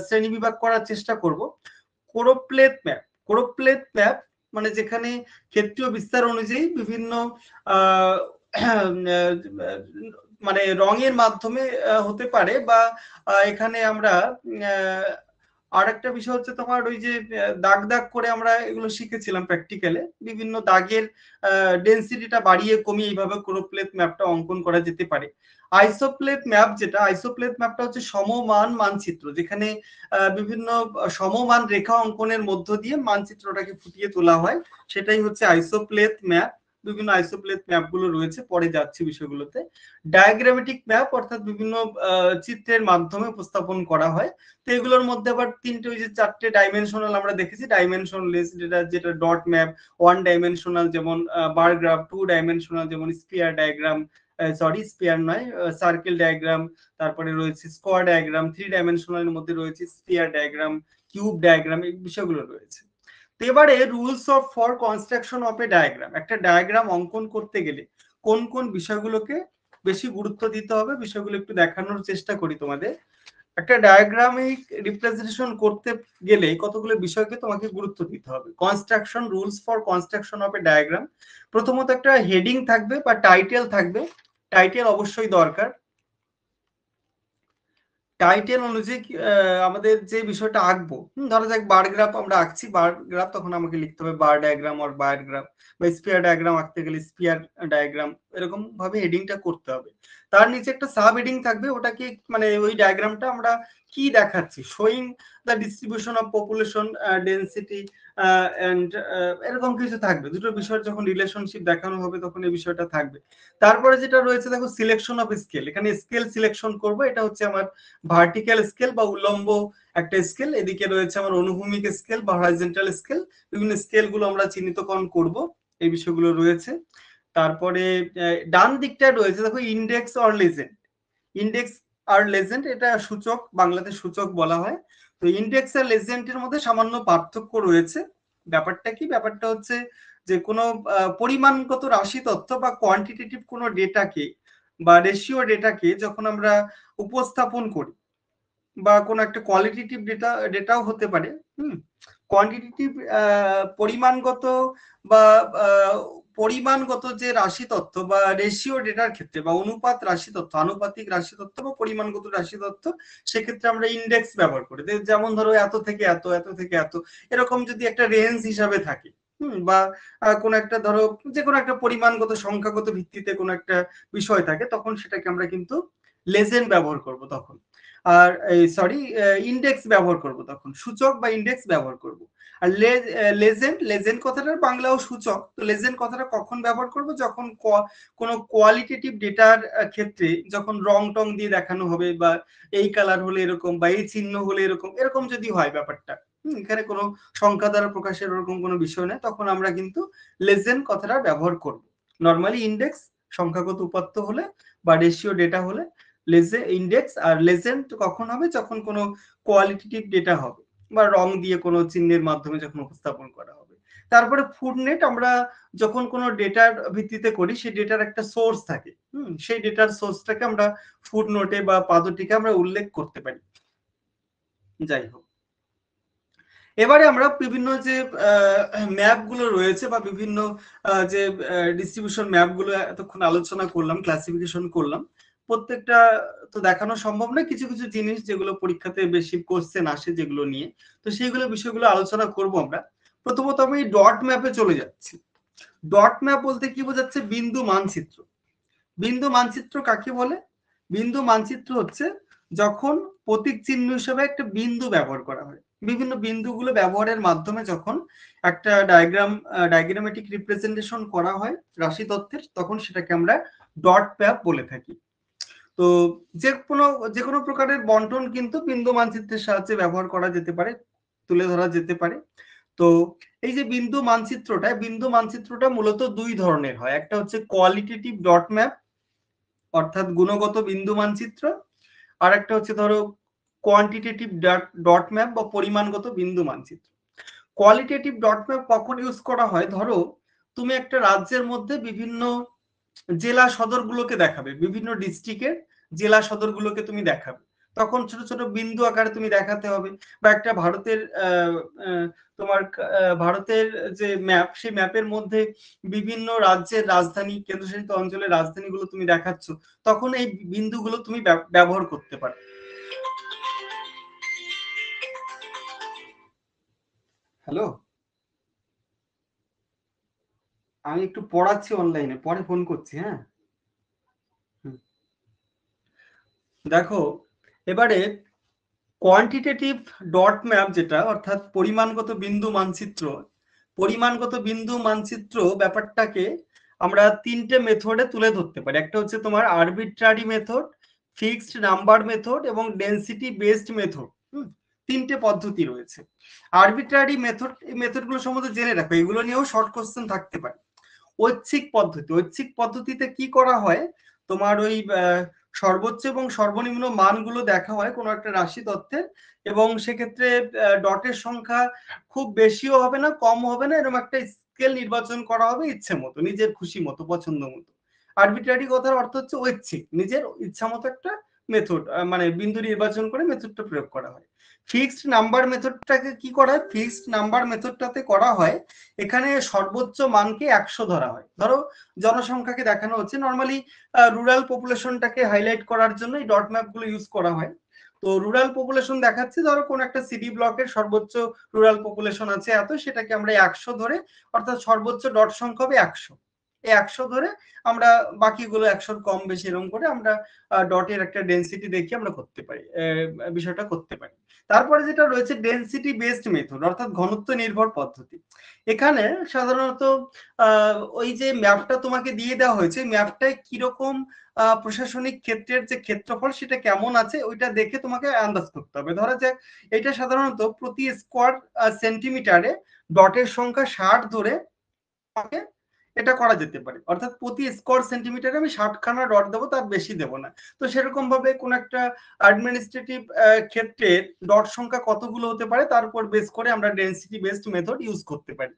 [SPEAKER 1] শ্রেণী বিভাগ করার চেষ্টা করব। কোরোপ্লেথ ম্যাপ। কোরোপ্লেথ ম্যাপ মানে যেখানে ক্ষেত্রীয় বিস্তার অনুযায়ী বিভিন্ন মানে রঙের মাধ্যমে হতে পারে, বা এখানে আমরা আর একটা বিষয় হচ্ছে তোমার ওই যে দাগ দাগ করে আমরা এগুলো শিখেছিলাম প্র্যাকটিক্যালে, বিভিন্ন দাগের ডেন্সিটিটা বাড়িয়ে কমিয়ে এইভাবে কোরোপ্লেথ ম্যাপটা অঙ্কন করা যেতে পারে। আইসোপ্লেথ ম্যাপ যেটা, আইসোপ্লেথ ম্যাপটা হচ্ছে সমমান মানচিত্র, যেখানে বিভিন্ন সমমান রেখা অঙ্কনের মধ্য দিয়ে মানচিত্রটাকে ফুটিয়ে তোলা হয়, সেটাই হচ্ছে আইসোপ্লেথ ম্যাপ। বিভিন্ন আইসোপ্লেথ ম্যাপগুলো রয়েছে, পরে যাচ্ছি বিষয়গুলোতে। ডায়াগ্রামেটিক ম্যাপ অর্থাৎ বিভিন্ন চিত্রের মাধ্যমে উপস্থাপন করা হয়। তো এগুলোর মধ্যে আবার তিনটে, ওই যে চারটে ডাইমেনশনাল আমরা দেখেছি, ডাইমেনশনলেস যেটা ডট ম্যাপ, ওয়ান ডাইমেনশনাল যেমন বার গ্রাফ, টু ডাইমেনশনাল যেমন স্পিয়ার ডায়াগ্রাম, সরি স্পিয়ার নয়, সার্কেল ডায়াগ্রাম, তারপরে রয়েছে স্কোয়ার ডায়াগ্রাম, থ্রি ডাইমেনশনালের মধ্যে রয়েছে স্পিয়ার ডায়াগ্রাম, কিউব ডায়াগ্রাম, এই বিষয়গুলো রয়েছে। তো এবারে rules of for construction of A diagram, একটা ডায়াগ্রাম অঙ্কন করতে গেলে কোন কোন বিষয়গুলোকে বেশি গুরুত্ব দিতে হবে, বিষয়গুলো একটু দেখানোর চেষ্টা করি তোমাদের। একটা ডায়াগ্রামিক রিপ্রেজেন্টেশন করতে গেলে কতগুলো বিষয়কে তোমাকে গুরুত্ব দিতে হবে। Construction, rules for construction of A diagram. প্রথমত একটা হেডিং থাকবে বা টাইটেল থাকবে, টাইটেল অবশ্যই দরকার। টাইটেল অনুযায়ী আমাদের যে বিষয়টা আঁকবো, ধরা যাক বার গ্রাফ আমরা আঁকছি, বার গ্রাফ, তখন আমাকে লিখতে হবে বার ডায়াগ্রাম অর বার গ্রাফ, বা স্পিয়ার ডায়াগ্রাম আঁকতে গেলে স্পিয়ার ডায়াগ্রাম, এরকম ভাবে হেডিংটা করতে হবে। তার নিচে একটা সাব হেডিং থাকবে, ওটাকে মানে ওই ডায়াগ্রামটা আমরা কি দেখাচ্ছি, showing the distribution of population density and এরকম কিছু থাকবে। দুটো বিষয়ের যখন রিলেশনশিপ দেখানো হবে তখন এই বিষয়টা থাকবে। তারপরে যেটা রয়েছে দেখো, সিলেকশন অফ স্কেল। এখানে স্কেল সিলেকশন করব, এটা হচ্ছে আমার ভার্টিক্যাল স্কেল বা উল্লম্ব একটা স্কেল, এদিকে রয়েছে আমার অনুভূমিক স্কেল বা হরাইজন্টাল স্কেল। বিভিন্ন স্কেল গুলো আমরা চিহ্নিতকরণ করব, এই বিষয়গুলো রয়েছে। তারপরে ডান দিকটা রয়েছে দেখো ইন্ডেক্স অর লেজেন্ড। ইন্ডেক্স আর লেজেন্ড এটা সূচক, বাংলাতে সূচক বলা হয়। তো ইন্ডেক্স আর লেজেন্ডের মধ্যে সামান্য পার্থক্য রয়েছে। ব্যাপারটা কি? ব্যাপারটা হচ্ছে যে কোনো পরিমাণগত রাশি তথ্য বা কোয়ান্টিটেটিভ কোনো ডেটাকে বা রেশিও ডেটাকে যখন আমরা উপস্থাপন করি, বা কোনো একটা কোয়ালিটেটিভ ডেটাও হতে পারে, কোয়ান্টিটেটিভ পরিমাণগত বা পরিমাণগত যে রাশি তথ্য বা রেশিও ডেটার ক্ষেত্রে, বা অনুপাত রাশি তথ্য, আনুপাতিক রাশি তথ্য বা পরিমাণগত রাশি তথ্য, সেক্ষেত্রে আমরা ইন্ডেক্স ব্যবহার করি। যেমন ধরো এত থেকে এত, এত থেকে এত, এরকম যদি একটা রেঞ্জ হিসাবে থাকে, বা কোন একটা ধরো যে কোনো একটা পরিমাণগত সংখ্যাগত ভিত্তিতে কোনো একটা বিষয় থাকে, তখন সেটাকে আমরা কিন্তু লেজেন্ড ব্যবহার করব তখন। আর সরি ইন্ডেক্স ব্যবহার করব, তখন সূচক বা ইন্ডেক্স ব্যবহার করব। আর লেজেন্ড, লেজেন্ড কথাটার বাংলাও সূচক। তো লেজেন্ড কথাটা কখন ব্যবহার করব, যখন কোনো কোয়ালিটেটিভ ডেটার ক্ষেত্রে যখন রং টং দিয়ে দেখানো হবে, বা এই কালার হলে এরকম, বা এই চিহ্ন হলে এরকম, এরকম যদি হয় ব্যাপারটা, এখানে কোনো সংখ্যা দ্বারা প্রকাশের ওরকম কোনো বিষয় নেই, তখন আমরা কিন্তু লেজেন্ড কথাটা ব্যবহার করব। নর্মালি ইন্ডেক্স সংখ্যাগত উপাত্ত হলে বা রেশিও ডেটা হলে ইন্ডেক্স, আর লেজেন্ড কখন হবে, যখন কোনো কোয়ালিটেটিভ ডেটা হবে বা রং দিয়ে কোনো চিহ্নের মাধ্যমে যখন উপস্থাপন করা হবে। তারপরে ফুডনেট আমরা যখন কোনো ডেটার ভিত্তিতে করি, সেই ডেটার একটা সোর্স থাকে, সেই ডেটার সোর্সটাকে আমরা ফুডনোটে বা পাদটিকে আমরা উল্লেখ করতে পারি। যাই হোক, এবারে আমরা বিভিন্ন যে ম্যাপগুলো রয়েছে বা বিভিন্ন যে ডিস্ট্রিবিউশন ম্যাপগুলো এতক্ষণ আলোচনা করলাম, ক্লাসিফিকেশন করলাম, প্রত্যেকটা তো দেখানো সম্ভব না, কিছু কিছু জিনিস যেগুলো পরীক্ষাতে বেশি কোশ্চেন আসে যেগুলো নিয়ে, তো সেইগুলো বিষয়গুলো আলোচনা করব আমরা। প্রথমত আমি ডট ম্যাপে চলে যাচ্ছি। ডট ম্যাপ বলতে কি বোঝাচ্ছে? বিন্দু মানচিত্র। বিন্দু মানচিত্র কাকে বলে? বিন্দু মানচিত্র হচ্ছে যখন প্রতীক চিহ্ন হিসেবে একটা বিন্দু ব্যবহার করা হয়, বিভিন্ন বিন্দুগুলো ব্যবহারের মাধ্যমে যখন একটা ডায়াগ্রামেটিক রিপ্রেজেন্টেশন করা হয় রাশি তত্ত্বের, তখন সেটাকে আমরা ডট ম্যাপ বলে থাকি। তো যে কোনো প্রকারের বন্টন কিন্তু বিন্দু মানচিত্রের সাহায্যে ব্যবহার করা যেতে পারে, তুলে ধরা যেতে পারে। তো এই যে বিন্দু মানচিত্রটা মূলত দুই ধরনের হয়। একটা হচ্ছে কোয়ালিটেটিভ ডট ম্যাপ, অর্থাৎ গুণগত বিন্দু মানচিত্র, আর একটা হচ্ছে ধরো কোয়ান্টিটেটিভ ডট ম্যাপ বা পরিমাণগত বিন্দু মানচিত্র। কোয়ালিটেটিভ ডট ম্যাপ কখন ইউজ করা হয়? ধরো তুমি একটা রাজ্যের মধ্যে বিভিন্ন জেলা সদরগুলোকে দেখাবে, বিভিন্ন ডিস্ট্রিক্টের জেলা সদরগুলোকে তুমি দেখাবে, তখন ছোট ছোট বিন্দু আকারে তুমি দেখাতে হবে। বা একটা তোমার ভারতের যে ম্যাপ, সেই ম্যাপের মধ্যে বিভিন্ন রাজ্যের রাজধানী, কেন্দ্রশাসিত অঞ্চলের রাজধানীগুলো তুমি দেখাচ্ছ, তখন এই বিন্দুগুলো তুমি ব্যবহার করতে পারো। হ্যালো, আমি একটু পড়াচ্ছি অনলাইনে, পরে ফোন করছি, হ্যাঁ। দেখো, এবারে কোয়ান্টিটেটিভ ডট ম্যাপ যেটা, অর্থাৎ পরিমাণগত বিন্দু মানচিত্র ব্যাপারটাকে আমরা তিনটে মেথডে তুলে ধরতে পারি। একটা হচ্ছে তোমার arbitrary method, fixed number method এবং ডেনসিটি বেসড মেথড। তিনটে পদ্ধতি রয়েছে। আরবিট্রারি মেথড, এই মেথডগুলো সম্বন্ধে জেনে রাখো, এগুলো নিয়েও শর্ট কোশ্চেন থাকতে পারে। ঐচ্ছিক পদ্ধতিতে কি করা হয়, তোমার ওই সর্বোচ্চ এবং সর্বনিম্ন মানগুলো দেখা হয় কোনো একটা রাশি তত্ত্বের, এবং সেক্ষেত্রে ডটের সংখ্যা খুব বেশিও হবে না, কম হবে না, এরকম একটা স্কেল নির্বাচন করা হবে ইচ্ছে মতো, নিজের খুশি মতো, পছন্দ মতো। আরবিট্রারি কথার অর্থ হচ্ছে ঐচ্ছিক, নিজের ইচ্ছা মতো একটা মেথড, মানে বিন্দু নির্বাচন করে মেথডটা প্রয়োগ করা হয়। ফিক্সড নাম্বার মেথডটাকে কি করা হয়? ফিক্সড নাম্বার মেথডটাতে করা হয়, এখানে সর্বোচ্চ মানকে 100 ধরা হয়। ধরো জনসংখ্যাকে দেখানো হচ্ছে, নর্মালি রুরাল পপুলেশনটাকে হাইলাইট করার জন্য এই ডট ম্যাপ গুলো ইউজ করা হয়। তো রুরাল পপুলেশন দেখাচ্ছে, ধরো কোন একটা সিটি ব্লকের সর্বোচ্চ রুরাল পপুলেশন আছে এত, সেটাকে আমরা 100 ধরে, অর্থাৎ সর্বোচ্চ ডট সংখ্যা হবে 100, এই 100 ধরে আমরা বাকিগুলো 100 কম বেশি এরকম করে আমরা ডটের একটা ডেনসিটি দেখে আমরা করতে পারি, বিষয়টা করতে পারি। তারপরে যেটা রয়েছে ডেনসিটি বেসড মেথড, অর্থাৎ ঘনত্ব নির্ভর পদ্ধতি। এখানে সাধারণত ওই যে ম্যাপটা তোমাকে দিয়ে দেওয়া হয়েছে, ম্যাপটায় কিরকম প্রশাসনিক ক্ষেত্রের যে ক্ষেত্রফল সেটা কেমন আছে, ওইটা দেখে তোমাকে আন্দাজ করতে হবে। ধরা যাক এটা সাধারণত প্রতি স্কোয়ার সেন্টিমিটারে ডটের সংখ্যা 60 ধরে এটা করা যেতে পারে, অর্থাৎ প্রতি স্কোয়ার সেন্টিমিটারে আমি 60 খানা ডট দেবো, তার বেশি দেবো না। তো সেরকম ভাবে কোন একটা অ্যাডমিনিস্ট্রেটিভ ক্ষেত্রে ডট সংখ্যা কতগুলো হতে পারে, তার উপর বেস করে আমরা ডেনসিটি বেসড মেথড ইউজ করতে পারি।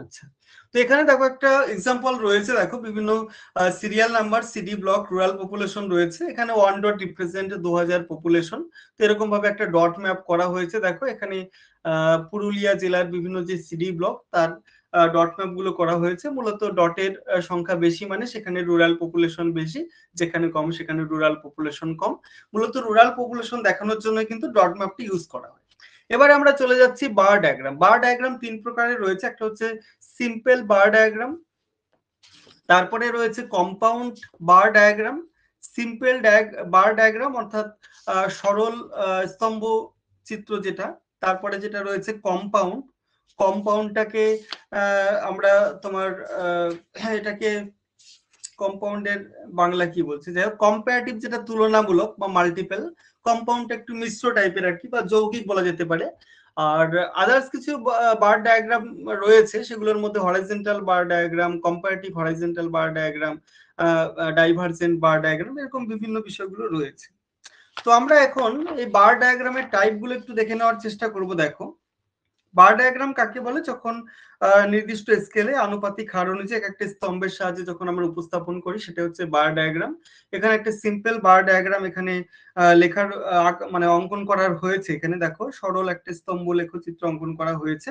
[SPEAKER 1] আচ্ছা, তো এখানে দেখো একটা এক্সাম্পল রয়েছে, দেখো বিভিন্ন serial number, CD block, rural population রয়েছে, এখানে 1 ডট রিপ্রেজেন্ট 2000 পপুলেশন। তো এরকম ভাবে একটা ডট ম্যাপ করা হয়েছে। দেখো এখানে পুরুলিয়া জেলার বিভিন্ন যে সিডি ব্লক, তার ডট ম্যাপ গুলো করা হয়েছে। মূলত ডটের সংখ্যা বেশি মানে সেখানে রুরাল পপুলেশন বেশি, যেখানে কম সেখানে রুরাল পপুলেশন কম। মূলত রুরাল পপুলেশন দেখানোর জন্য কিন্তু ডট ম্যাপটি ইউজ করা হয়। এবারে আমরা চলে যাচ্ছি বার ডায়াগ্রাম। বার ডায়াগ্রাম তিন প্রকারের রয়েছে, একটা হচ্ছে সিম্পল বার ডায়াগ্রাম, তারপরে রয়েছে কম্পাউন্ড বার ডায়াগ্রাম, সিম্পল বার ডায়াগ্রাম অর্থাৎ সরল স্তম্ভ চিত্র যেটা, তারপরে যেটা রয়েছে কম্পাউন্ড, কম্পাউন্ডটাকে আমরা তোমার এটাকে কম্পাউন্ডের বাংলা কি বলছে, যাই হোক কম্পারেটিভ যেটা তুলনামূলক বা মাল্টিপল, কম্পাউন্ডটা একটু মিশ্র টাইপের আর কি, বা যৌগিক বলা যেতে পারে। আর আদার্স কিছু বার ডায়াগ্রাম রয়েছে, সেগুলোর মধ্যে হরাইজন্টাল বার ডায়াগ্রাম, কম্পারেটিভ হরাইজন্টাল বার ডায়াগ্রাম, ডাইভারজেন্ট বার ডায়াগ্রাম, এরকম বিভিন্ন বিষয়গুলো রয়েছে। তো আমরা এখন এই বার ডায়াগ্রামের টাইপগুলো একটু দেখে নেওয়ার চেষ্টা করব। দেখো, বার ডায়াগ্রাম কাকে বলে? যখন নির্দিষ্ট স্কেলে আনুপাতিক হার অনুযায়ী একটা স্তম্ভের সাহায্যে যখন আমরা উপস্থাপন করি, সেটা হচ্ছে বার ডায়াগ্রাম। এখানে একটা সিম্পল বার ডায়াগ্রাম এখানে লেখার মানে অঙ্কন করার হয়েছে। এখানে দেখো, সরল একটা স্তম্ভ লেখচিত্র অঙ্কন করা হয়েছে।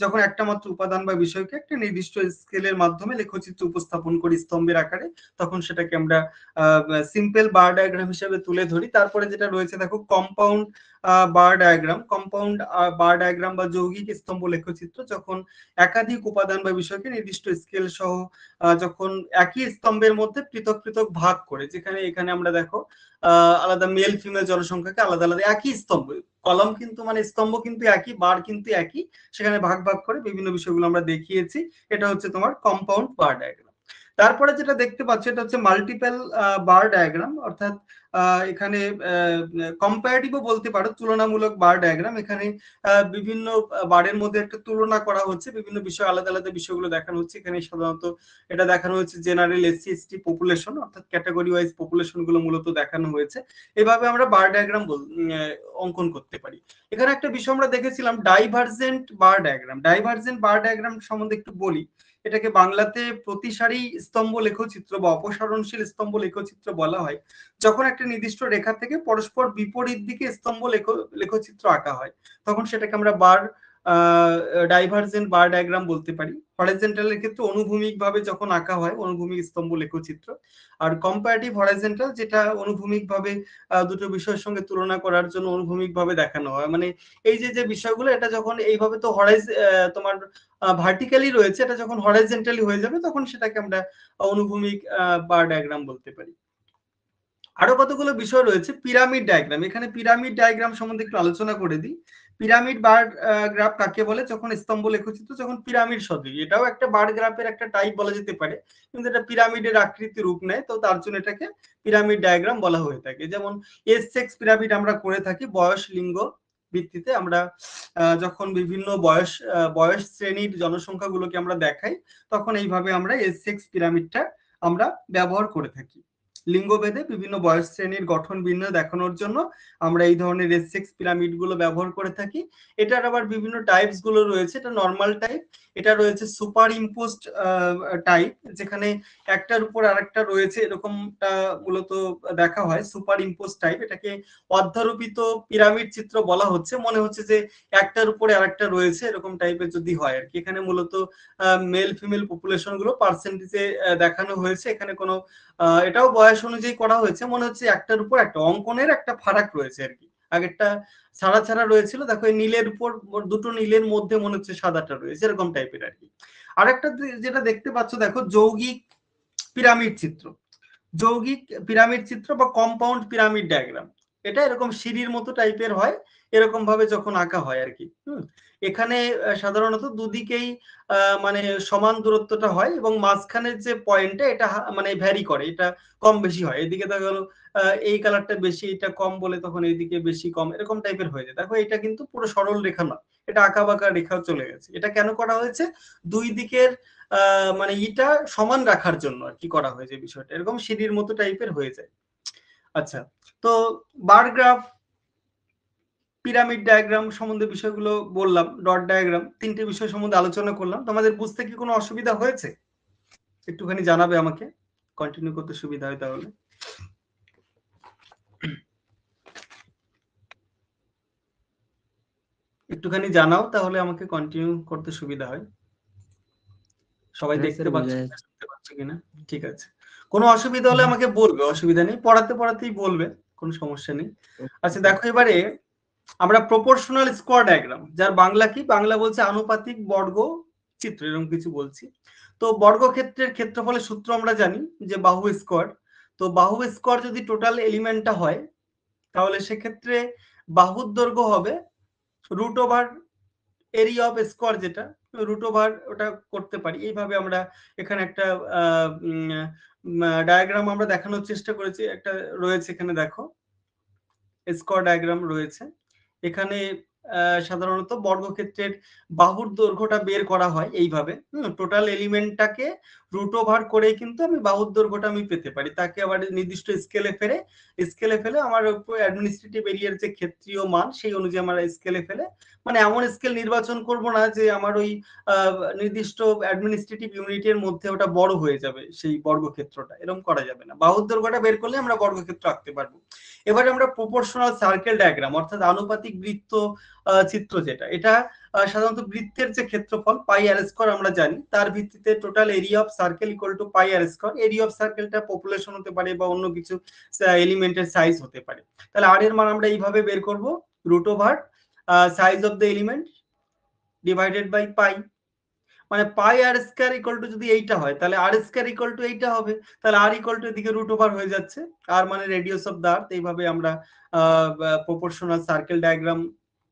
[SPEAKER 1] যখন একটা মাত্র উপাদান বা বিষয়কে একটা নির্দিষ্ট স্কেলের মাধ্যমে লেখচিত্র উপস্থাপন করি স্তম্ভের আকারে, তখন সেটাকে আমরা সিম্পল বার ডায়াগ্রাম হিসেবে তুলে ধরি। তারপরে যেটা রয়েছে দেখো, কম্পাউন্ড বার ডায়াগ্রাম। কম্পাউন্ড বার ডায়াগ্রাম বা যৌগিক স্তম্ভ লেখচিত্র যখন একাধিক উপাদান বা বিষয়কে নির্দিষ্ট স্কেল সহ যখন একই স্তম্ভের মধ্যে পৃথক পৃথক ভাগ করে, যেখানে এখানে আমরা দেখো আলাদা মেল ফিমেল জনসংখ্যাকে আলাদা আলাদা একই স্তম্ভ, কলম কিন্তু মানে স্তম্ভ কিন্তু একই, বার কিন্তু একই, সেখানে ভাগ ভাগ করে বিভিন্ন বিষয়গুলো আমরা দেখিয়েছি। এটা হচ্ছে তোমার কম্পাউন্ড বার ডায়াগ্রাম। তারপরে যেটা দেখতে পাচ্ছ, এটা হচ্ছে মাল্টিপল বার ডায়াগ্রাম, অর্থাৎ এখানে কম্পারেটিভও বলতে পারো, তুলনামূলক বার ডায়াগ্রাম। এখানে বিভিন্ন বারের মধ্যে একটা তুলনা করা হচ্ছে, বিভিন্ন বিষয় আলাদা আলাদা বিষয়গুলো দেখানো হচ্ছে। এখানে সাধারণত এটা দেখানো হচ্ছে জেনারেল এসসি এসটি পপুলেশন, অর্থাৎ ক্যাটাগরি ওয়াইজ পপুলেশন গুলো মূলত দেখানো হয়েছে। এভাবে আমরা বার ডায়াগ্রাম অঙ্কন করতে পারি। এখানে একটা বিষয় আমরা দেখেছিলাম, ডাইভারজেন্ট বার ডায়াগ্রাম। ডাইভারজেন্ট বার ডায়াগ্রাম সম্বন্ধে একটু বলি। এটাকে বাংলাতে প্রতিসারী স্তম্ভ লেখচিত্র বা অপসারণশীল স্তম্ভ লেখচিত্র বলা হয়। যখন একটা নির্দিষ্ট রেখা থেকে পরস্পর বিপরীত দিকে স্তম্ভ লেখচিত্র আঁকা হয়, তখন সেটাকে আমরা ডাইভারজেন্ট বার ডায়াগ্রাম বলতে পারি। হরাইজন্টালের ক্ষেত্রে অনুভূমিক ভাবে যখন আঁকা হয়, অনুভূমিক স্তম্ভ লেখচিত্র। আর কম্পারেটিভ হরাইজন্টাল, যেটা অনুভূমিক ভাবে দুটো বিষয়ের সঙ্গে তুলনা করার জন্য অনুভূমিক ভাবে দেখানো হয়। মানে এই যে বিষয়গুলো, এটা যখন এইভাবে তো তোমার ভার্টিক্যালি রয়েছে, এটা যখন হরাইজন্টালি হয়ে যাবে, তখন সেটাকে আমরা অনুভূমিক বার ডায়াগ্রাম বলতে পারি। আরো কতগুলো বিষয় রয়েছে। পিরামিড ডায়াগ্রাম, এখানে পিরামিড ডায়াগ্রাম সম্বন্ধে একটু আলোচনা করে দিই। পিরামিড বার গ্রাফ কাকে বলে? যখন স্তম্ভ লেখচিত্র যখন পিরামিড সদৃশ, এটাও একটা বার গ্রাফের একটা টাইপ বলা যেতে পারে, কিন্তু এটা পিরামিডের আকৃতি রূপ নেয়, তো তার জন্য এটাকে পিরামিড ডায়াগ্রাম বলা হয়ে থাকে। যেমন এস-এক্স পিরামিড আমরা করে থাকি বয়স লিঙ্গ ভিত্তিতে। আমরা যখন বিভিন্ন বয়স শ্রেণীর জনসংখ্যাগুলোকে আমরা দেখাই, তখন এইভাবে আমরা এস-এক্স পিরামিডটা আমরা ব্যবহার করে থাকি। লিঙ্গভেদে বিভিন্ন বয়স শ্রেণীর গঠন বিন্যাস দেখানোর জন্য আমরা এই ধরনের এস-এক্স পিরামিড গুলো ব্যবহার করে থাকি। এটার আবার বিভিন্ন টাইপস গুলো রয়েছে। এটা নর্মাল টাইপ, এটা রয়েছে সুপার ইম্পোজড টাইপ, যেখানে একটার উপর আরেকটা রয়েছে, এরকমটা মূলত দেখা হয় সুপার ইম্পোজ টাইপ। এটাকে অধ্যারোপিত পিরামিড চিত্র বলা হচ্ছে। মনে হচ্ছে যে একটার উপরে আরেকটা রয়েছে, এরকম টাইপের যদি হয় আর কি। এখানে মূলত মেল ফিমেল পপুলেশন গুলো পার্সেন্টেজে দেখানো হয়েছে। এখানে কোনো এটাও বয়স অনুযায়ী করা হয়েছে। মনে হচ্ছে একটার উপর একটা অঙ্কনের একটা ফারাক রয়েছে আর কি। আগেরটা ছাড়া ছাড়া রয়েছিল, দেখো এই নীলের উপর দুটো নীলের মধ্যে মনে হচ্ছে সাদাটা রয়েছে, এরকম টাইপের আর কি। আরেকটা যেটা দেখতে পাচ্ছ, দেখো যৌগিক পিরামিড চিত্র। যৌগিক পিরামিড চিত্র বা কম্পাউন্ড পিরামিড ডায়াগ্রাম, এটা এরকম সিঁড়ির মতো টাইপের হয়, এরকম ভাবে যখন আঁকা হয় আর কি। এখানে সাধারণত দুদিকেই মানে সমান দূরত্বটা হয়, এবং মাঝখানের যে পয়েন্টটা, এটা মানে ভ্যারি করে, এটা কম বেশি হয়। এদিকে দেখা গেল এই কালারটা বেশি, এটা কম বলে তখন এইদিকে বেশি কম, এরকম টাইপের হয়ে যায়। দেখো এটা কিন্তু পুরো সরল রেখা নয়, এটা আঁকা বাঁকা রেখাও চলে গেছে। এটা কেন করা হয়েছে? দুই দিকের মানে ইটা সমান রাখার জন্য আর কি করা হয়েছে বিষয়টা, এরকম সিঁড়ির মতো টাইপের হয়ে যায়। আচ্ছা, তো বার গ্রাফ, পিরামিড ডায়াগ্রাম সম্বন্ধে বিষয়গুলো বললাম, ডট ডায়াগ্রাম, তিনটে বিষয় সম্বন্ধে আলোচনা করলাম। তোমাদের বুঝতে কি কোনো অসুবিধা হয়েছে? একটুখানি জানাবে আমাকে, কন্টিনিউ করতে সুবিধা হয় তাহলে। একটুখানি জানাও, তাহলে আমাকে কন্টিনিউ করতে সুবিধা হয়। সবাই দেখতে পাচ্ছ কিনা? ঠিক আছে, কোনো অসুবিধা হলে আমাকে বলবে, অসুবিধা নেই, পড়াতে পড়াতেই বলবে, কোনো সমস্যা নেই। আচ্ছা দেখো, এবারে আমরা প্রপোর্শনাল স্কোয়ার ডায়াগ্রাম, যার বাংলা কি? বাংলা বলছে আনুপাতিক বর্গ চিত্র, এরকম কিছু বলছি। তো বর্গক্ষেত্রের ক্ষেত্রফলের সূত্র আমরা জানি যে বাহু স্কোয়ার। তো তো বাহু স্কোয়ার যদি টোটাল এলিমেন্টটা হয় তাহলে সেক্ষেত্রে বাহুর দৈর্ঘ্য হবে root over area of square, যেটা রুট ওভার ওটা করতে পারি। এইভাবে আমরা এখানে একটা ডায়াগ্রাম আমরা দেখানোর চেষ্টা করেছি, একটা রয়েছে এখানে দেখো স্কোয়ার ডায়াগ্রাম রয়েছে এখানে। সাধারণত বর্গক্ষেত্রের বাহুর দৈর্ঘ্যটা বের করা হয় এইভাবে, টোটাল এলিমেন্টটাকে রুট ওভার করে কিন্তু আমি বাহুর দৈর্ঘ্যটা আমি পেতে পারি। তাকে আবার নির্দিষ্ট স্কেলে ফেলে আমার অ্যাডমিনিস্ট্রেটিভ এরিয়ার যে ক্ষেত্রীয় মান সেই অনুযায়ী আমরা স্কেলে ফেলে, মানে এমন স্কেল নির্বাচন করব না যে আমার ওই নির্দিষ্ট অ্যাডমিনিস্ট্রেটিভ ইউনিটের মধ্যে ওটা বড় হয়ে যাবে সেই বর্গক্ষেত্রটা, এরকম করা যাবে না। বাহুর দৈর্ঘ্যটা বের করলে আমরা বর্গক্ষেত্র আঁকতে পারবো। এবারে আমরা প্রপোর্শনাল সার্কেল ডায়াগ্রাম অর্থাৎ আনুপাতিক বৃত্ত চিত্র, যেটা এটা সাধারণত বৃত্তের যে ক্ষেত্রফল পাই আর স্কয়ার আমরা জানি, তার ভিত্তিতে total area of circle equal to pi r square. Area of সার্কেলটা পপুলেশন হতে পারে বা অন্য কিছু এলিমেন্টের সাইজ হতে পারে। তাহলে আর এর মান আমরা এইভাবে বের করব, root over size of the element divided by pi, মানে pi r square equal to যদি এইটা হয় তাহলে আর স্কয়ার ইকুয়াল টু এইটা হবে। তাহলে আর ইকুয়াল টু এদিকে রুট ওভার হয়ে যাচ্ছে, আর মানে রেডিয়াস অফ দ্য আর্থ। এইভাবে আমরা প্রপোর্শনাল সার্কেল ডায়াগ্রাম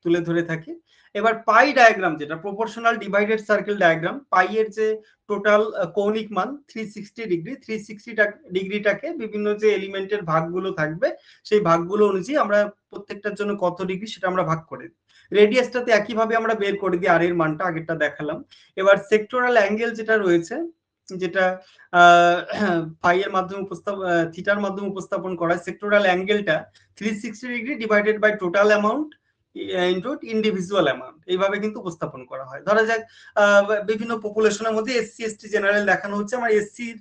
[SPEAKER 1] তুলে ধরে থাকি। এবার পাই ডায়াগ্রাম, যেটা প্রপোর্শনাল ডিভাইডেড সার্কেল ডায়াগ্রাম, পাই এর যে টোটাল কৌণিক মান 360 ডিগ্রি, 360 ডিগ্রিটাকে বিভিন্ন যে এলিমেন্টের ভাগগুলো থাকবে সেই ভাগগুলো অনুযায়ী আমরা প্রত্যেকটার জন্য কত ডিগ্রি সেটা আমরা ভাগ করে দিই। রেডিয়াসটাতে একইভাবে আমরা বের করে দিই, আর এর মানটা আগেরটা দেখালাম। এবার সেক্টরাল অ্যাঙ্গেল যেটা রয়েছে, যেটা পাই এর মাধ্যমে থিটার মাধ্যমে উপস্থাপন করা হয়, সেক্টরাল অ্যাঙ্গেলটা 360 degree divided by total amount into individual amount, এইভাবে কিন্তু উপস্থাপন করা হয়। ধরা যাক বিভিন্ন পপুলেশনের মধ্যে এসসি এসটি জেনারেল দেখানো হচ্ছে, আমরা এসসির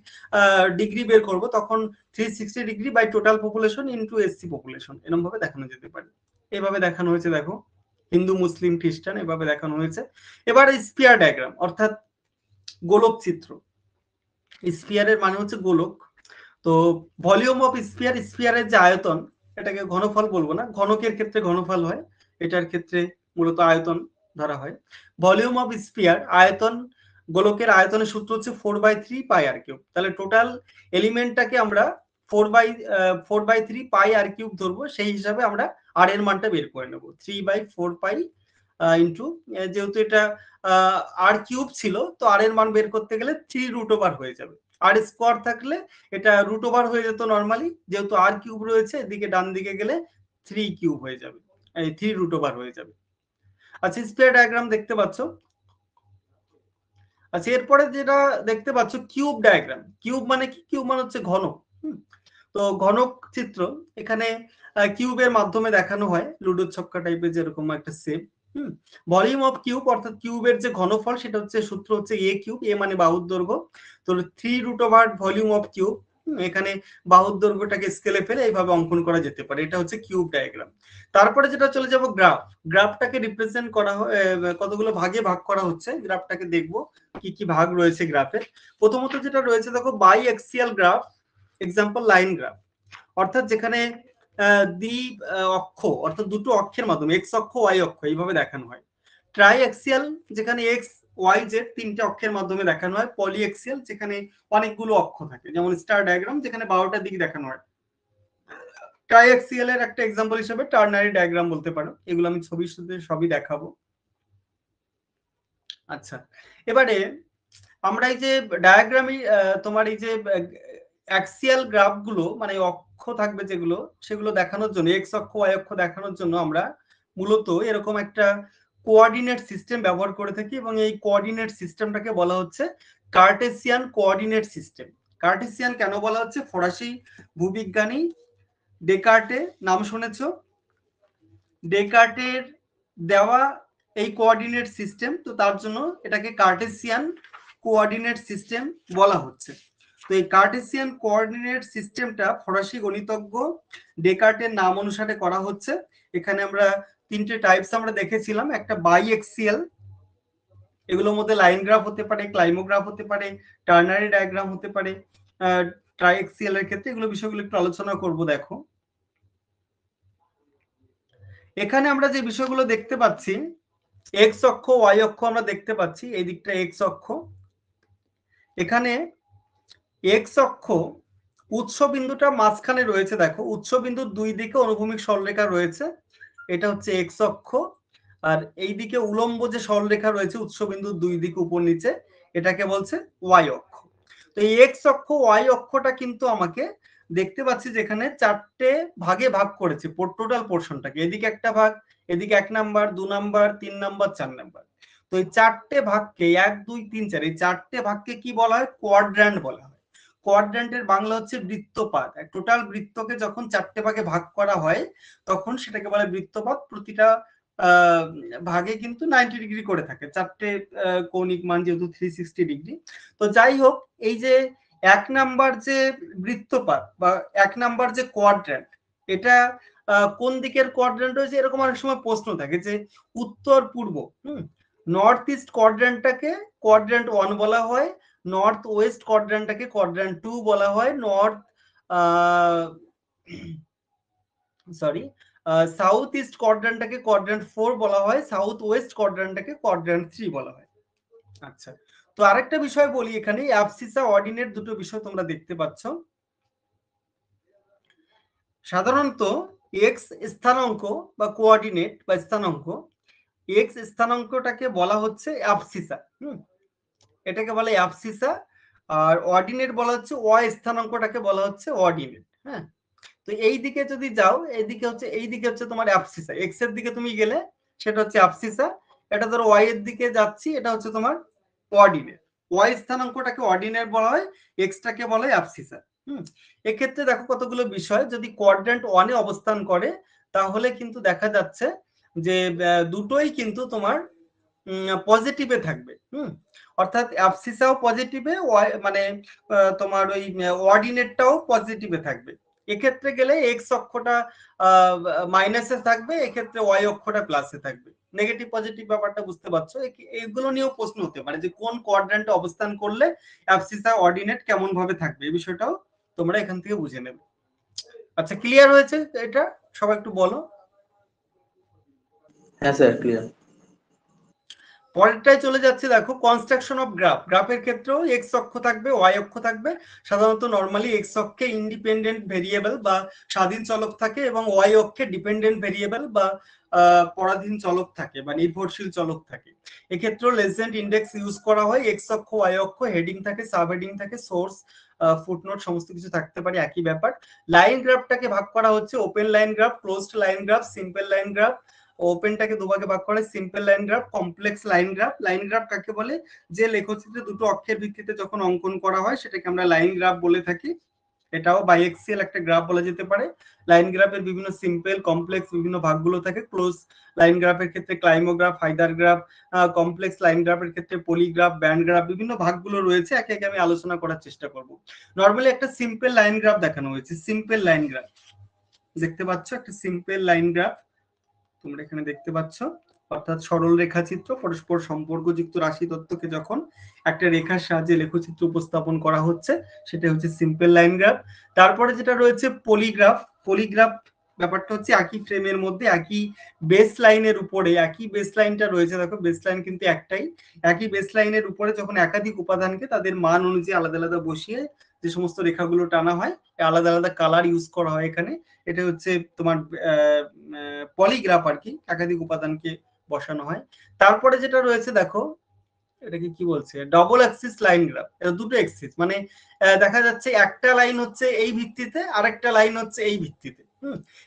[SPEAKER 1] ডিগ্রি বের করব, তখন 360 degree by total population into SC population, এরকম ভাবে দেখানো যেতে পারে। এইভাবে দেখানো হয়েছে, দেখো হিন্দু মুসলিম খ্রিস্টান এভাবে দেখানো হয়েছে। এবার স্পিয়ার ডায়াগ্রাম অর্থাৎ গোলক চিত্র। স্পিয়ারের মানে হচ্ছে গোলক। তো ভলিউম অফ স্পিয়ার, স্পিয়ারের যে আয়তন, এটাকে ঘনফল বলবো না, ঘনকের ক্ষেত্রে ঘনফল হয়, এটার ক্ষেত্রে মূলত আয়তন ধরা হয়। ভলিউম অফ স্পিয়ার আয়তন, গোলকের আয়তনের সূত্র হচ্ছে 4/3 পাই আর কিউব। তাহলে টোটাল এলিমেন্টটাকে আমরা 4/3 পাই আর কিউব ধরবো, সেই হিসাবে আমরা আর এর মানটা বের করে নেব 3/4 পাই ইন্টু, যেহেতু এটা আর কিউব ছিল তো আর এর মান বের করতে গেলে 3 রুট ওভার হয়ে যাবে। আর স্কোয়ার থাকলে এটা রুট ওভার হয়ে যেত নর্মালি, যেহেতু আর কিউব রয়েছে এদিকে ডান দিকে গেলে 3 কিউব হয়ে যাবে, এই 3 রুট ওভার হয়ে যাবে। আচ্ছা, স্পিয়ার ডায়াগ্রাম দেখতে পাচ্ছ। আচ্ছা, এরপরে যেটা দেখতে পাচ্ছ কিউব ডায়াগ্রাম। কিউব মানে কি? কিউব মানে হচ্ছে ঘনক। তো ঘনক চিত্র এখানে কিউবের মাধ্যমে দেখানো হয়, লুডো ছক্কা টাইপের যেরকম একটা শেপ। ভলিউম অফ কিউব অর্থাৎ কিউবের যে ঘনফল, সেটা হচ্ছে সূত্র হচ্ছে এ কিউব, এ মানে বাহুর দৈর্ঘ্য। তো 3 root over volume of cube, এখানে বাহুর দৈর্ঘ্যটাকে স্কেলে ফেলে এইভাবে অঙ্কন করা যেতে পারে। এটা হচ্ছে কিউব ডায়াগ্রাম। তারপরে যেটা চলে যাব গ্রাফ। গ্রাফটাকে রিপ্রেজেন্ট করা কতগুলো ভাগে ভাগ করা হচ্ছে, গ্রাফটাকে দেখবো কি কি ভাগ রয়েছে গ্রাফে। প্রথমত যেটা রয়েছে দেখো, biaxial graph, example line graph, অর্থাৎ যেখানে দ্বি অক্ষ অর্থাৎ দুটো অক্ষের মাধ্যমে এক্স অক্ষ ওয়াই অক্ষ এইভাবে দেখানো হয়। ট্রাই এক্সিয়াল যেখানে এক্স ওয়াই জেড তিনটে অক্ষের মাধ্যমে দেখানো হয়। পলি এক্সিয়াল যেখানে অনেকগুলো অক্ষ থাকে, যেমন স্টার ডায়াগ্রাম যেখানে 12টার দিকে দেখানো হয়। ট্রাই এক্সিয়াল এর একটা এক্সাম্পল হিসেবে টার্নারি ডায়াগ্রাম বলতে পারো। এগুলো আমি ছবির সাথে সবই দেখাবো। আচ্ছা, এবারে আমরা এই যে ডায়াগ্রামে তোমার এই যে অ্যাক্সিয়াল গ্রাফগুলো মানে অক্ষ থাকবে যেগুলো, সেগুলো দেখানোর জন্য এক্স অক্ষ ওয়াই অক্ষ দেখানোর জন্য আমরা মূলত এরকম একটা কোঅর্ডিনেট সিস্টেম ব্যবহার করে থাকি, এবং এই কোঅর্ডিনেট সিস্টেমটাকে বলা হচ্ছে কার্টেসিয়ান কোঅর্ডিনেট সিস্টেম। কার্টেসিয়ান কেন বলা হচ্ছে? ফরাসি ভূবিজ্ঞানী ডেকার্টে, নাম শুনেছো? ডেকার্টের দেওয়া এই কোঅর্ডিনেট সিস্টেম, তো তার জন্য এটাকে কার্টেসিয়ান কোঅর্ডিনেট সিস্টেম বলা হচ্ছে। তো এই কার্টেসিয়ান কোঅর্ডিনেট সিস্টেমটা ফরাসি গণিতজ্ঞ ডেকার্টের নাম অনুসারে করা হচ্ছে। এখানে আমরা তিনটে টাইপস আমরা দেখেছিলাম, একটা বাই এক্সিয়াল, এগুলোর মধ্যে লাইন গ্রাফ হতে পারে, ক্লাইমোগ্রাফ হতে পারে, টার্নারি ডায়াগ্রাম হতে পারে। ট্রাই এক্সিয়াল এর ক্ষেত্রে এগুলো বিষয়গুলো একটু আলোচনা করব। দেখো এখানে আমরা যে বিষয়গুলো দেখতে পাচ্ছি, এক্স অক্ষ ওয়াই অক্ষ আমরা দেখতে পাচ্ছি, এই দিকটা এক্স অক্ষ। এখানে এক্স অক্ষ উৎস বিন্দুটা মাঝখানে রয়েছে, দেখো উৎস বিন্দুর দুই দিকে অনুভূমিক সরলরেখা রয়েছে, এটা হচ্ছে এক্স অক্ষ, আর এই দিকে উলম্ব যে সরলরেখা রয়েছে উৎস বিন্দুর দুই দিকে উপর নিচে, এটাকে বলছে ওয়াই অক্ষ। তো এই এক্স অক্ষ ওয়াই অক্ষটা কিন্তু আমাকে দেখতে পাচ্ছি যেখানে চারটে ভাগে ভাগ করেছে টোটাল পোর্শনটাকে, এদিকে একটা ভাগ, এদিকে 1 নাম্বার 2 নাম্বার 3 নাম্বার 4 নাম্বার। তো এই চারটে ভাগকে 1 2 3 4 এই চারটে ভাগকে কি বলা হয়? কোয়াড্র্যান্ট বলা হয়। কোয়াড্র্যান্টের বাংলা হচ্ছে বৃত্তপাত। টোটাল বৃত্তকে যখন চারটে ভাগে ভাগ করা হয় তখন সেটাকে বলে বৃত্তপাত। প্রতিটা ভাগে কিন্তু 90 ডিগ্রি করে থাকে, চারটে কৌণিক মান যেহেতু 360 ডিগ্রি। তো যাই হোক, এই যে 1 নাম্বার যে বৃত্তপাত বা 1 নাম্বার যে কোয়াড্র্যান্ট, এটা কোন দিকের কোয়াড্র্যান্ট হয়েছে এরকম অনেক সময় প্রশ্ন থাকে যে উত্তর পূর্ব, নর্থ ইস্ট কোয়াড্র্যান্টটাকে কোয়াড্র্যান্ট 1 বলা হয়, নর্থ ওয়েস্ট কোয়াড্র্যান্টটাকে কোয়াড্র্যান্ট 2 বলা হয়, সাউথ ইস্ট কোয়াড্র্যান্টটাকে কোয়াড্র্যান্ট 4 বলা হয়, সাউথ ওয়েস্ট কোয়াড্র্যান্টটাকে কোয়াড্র্যান্ট 3 বলা হয়। আচ্ছা, তো আরেকটা বিষয় বলি, এখানে অ্যাবসিসা অর্ডিনেট দুটো বিষয় তোমরা দেখতে পাচ্ছ। সাধারণত এক্স স্থানাঙ্ক বা কোঅর্ডিনেট বা স্থানাঙ্ক, এক্স স্থানাঙ্কটাকে বলা হচ্ছে অ্যাবসিসা, এটাকে বলে অ্যাবসিসা, আর অর্ডিনেট বলা হচ্ছে ওয়াই স্থানাঙ্কটাকে বলা হচ্ছে অর্ডিনেট। হ্যাঁ, তো এই দিকে যদি যাও, এইদিকে হচ্ছে, এই দিকে হচ্ছে তোমার অ্যাবসিসা, এক্স এর দিকে তুমি গেলে সেটা হচ্ছে অ্যাবসিসা, এটা ধরো ওয়াই এর দিকে যাচ্ছি, এটা হচ্ছে তোমার অর্ডিনেট। ওয়াই স্থানাঙ্কটাকে অর্ডিনেট বলা হয়, এক্সটাকে বলা হয় অ্যাবসিসা। এক্ষেত্রে দেখো কতগুলো বিষয়, যদি কোয়াড্র্যান্ট 1 এ অবস্থান করে তাহলে কিন্তু দেখা যাচ্ছে যে দুটোই কিন্তু তোমার পজিটিভে থাকবে। অর্থাৎ অ্যাবসিসাও পজিটিভে, মানে তোমার ওই অর্ডিনেটটাও পজিটিভে থাকবে। এক্ষেত্রে গেলে এক্স অক্ষটা মাইনাসে থাকবে, এক্ষেত্রে ওয়াই অক্ষটা প্লাসে থাকবে। নেগেটিভ পজিটিভ ব্যাপারটা বুঝতে পারছো? এগুলো নিয়েও প্রশ্ন হতে পারে যে কোন কোয়াড্র্যান্টে অবস্থান করলে অ্যাবসিসা অর্ডিনেট কেমন ভাবে থাকবে, এই বিষয়টাও তোমরা এখান থেকে বুঝে নেবে। আচ্ছা, ক্লিয়ার হয়েছে এটা? সবাই একটু বলো।
[SPEAKER 2] হ্যাঁ স্যার, ক্লিয়ার।
[SPEAKER 1] পরেরটায় চলে যাচ্ছে, দেখো কনস্ট্রাকশন অফ গ্রাফ। গ্রাফের ক্ষেত্রেও এক্স অক্ষ থাকবে, ওয়াই অক্ষ থাকবে। সাধারণত নর্মালি এক্স অক্ষে ইন্ডিপেন্ডেন্ট ভেরিয়েবল বা স্বাধীন চলক থাকে এবং ওয়াই অক্ষে ডিপেন্ডেন্ট ভেরিয়েবল বা পরাধীন চলক থাকে বা নির্ভরশীল চলক থাকে। এক্ষেত্রেও লেজেন্ড ইন্ডেক্স ইউজ করা হয়। এক্স অক্ষ ওয়াই অক্ষ, হেডিং থাকে, সাব হেডিং থাকে, সোর্স, ফুটনোট সমস্ত কিছু থাকতে পারে, একই ব্যাপার। লাইন গ্রাফটাকে ভাগ করা হচ্ছে open line graph, closed line graph, simple line graph. ওপেনটাকে দুভাগে ভাগ করে, simple line graph, complex line graph. Line graph কাকে বলে? যে লেখচিত্রে দুটো অক্ষের ভিত্তিতে যখন অঙ্কন করা হয় সেটাকে আমরা লাইন গ্রাফ বলে থাকি। এটাও বাইএক্সিয়াল একটা গ্রাফ বলা যেতে পারে। লাইন গ্রাফের বিভিন্ন সিম্পল, কমপ্লেক্স বিভিন্ন ভাগগুলো থাকে। ক্লোজ লাইন গ্রাফের ক্ষেত্রে ক্লাইমোগ্রাফ, হাইদার গ্রাফ, কমপ্লেক্স লাইন গ্রাফের ক্ষেত্রে পলিগ্রাফ, ব্যান্ড গ্রাফ, বিভিন্ন ভাগগুলো রয়েছে, একে একে আমি আলোচনা করার চেষ্টা করব। নর্মালি একটা সিম্পল লাইন গ্রাফ দেখানো হয়েছে, সিম্পল লাইন গ্রাফ দেখতে পাচ্ছ, একটা সিম্পল লাইন গ্রাফ তোমরা এখানে দেখতে পাচ্ছ, অর্থাৎ সরল রেখাচিত্র, পরস্পর সম্পর্কযুক্ত রাশি তত্ত্বকে যখন একটা রেখার সাহায্যে লেখচিত্র উপস্থাপন করা হচ্ছে সেটা হচ্ছে সিম্পল লাইন গ্রাফ। তারপরে যেটা রয়েছে পলিগ্রাফ। পলিগ্রাফ ব্যাপারটা হচ্ছে একই ফ্রেমের মধ্যে একই বেস লাইনের উপরে, একই বেস লাইনটা রয়েছে, দেখো বেস লাইন কিন্তু একটাই, একই বেস লাইনের উপরে যখন একাধিক উপাদানকে তাদের মান অনুযায়ী আলাদা আলাদা বসিয়ে যে সমস্ত রেখাগুলো টানা হয়, আলাদা আলাদা কালার ইউজ করা হয় এখানে, এটা হচ্ছে তোমার পলিগ্রাফ আর কি, একাধিক উপাদানকে বসানো হয়। তারপরে যেটা রয়েছে দেখো, এটাকে কি বলছে, ডবল অ্যাক্সিস লাইন গ্রাফ। এটা দুটো অ্যাক্সিস, মানে দেখা যাচ্ছে একটা লাইন হচ্ছে এই ভিত্তিতে, আরেকটা লাইন হচ্ছে এই ভিত্তিতে।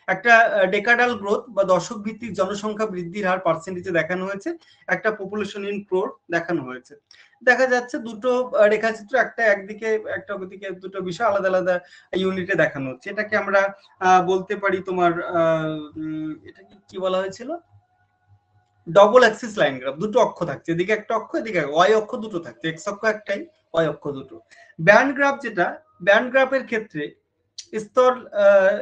[SPEAKER 1] একটা ডেকাডাল গ্রোথ বা দশক ভিত্তিক জনসংখ্যা বৃদ্ধির হার পার্সেন্টেজে দেখানো হয়েছে, একটা পপুলেশন ইন ক্রোর দেখানো হয়েছে। দেখা যাচ্ছে দুটো রেখাচিত্র, একটা একদিকে একটা ওদিকে, দুটো বিষয় আলাদা আলাদা ইউনিটে দেখানো হচ্ছে। এটাকে আমরা বলতে পারি তোমার এটাকে কি বলা হয়েছিল, ডবল অ্যাক্সিস লাইন গ্রাফ। দুটো অক্ষ থাকছে, এদিকে একটা অক্ষ, এদিকে ওয়াই অক্ষ দুটো থাকছে, এক্স অক্ষ একটাই, ওয়াই অক্ষ দুটো। ব্যান্ড গ্রাফ যেটা, ব্যান্ড গ্রাফের ক্ষেত্রে স্তর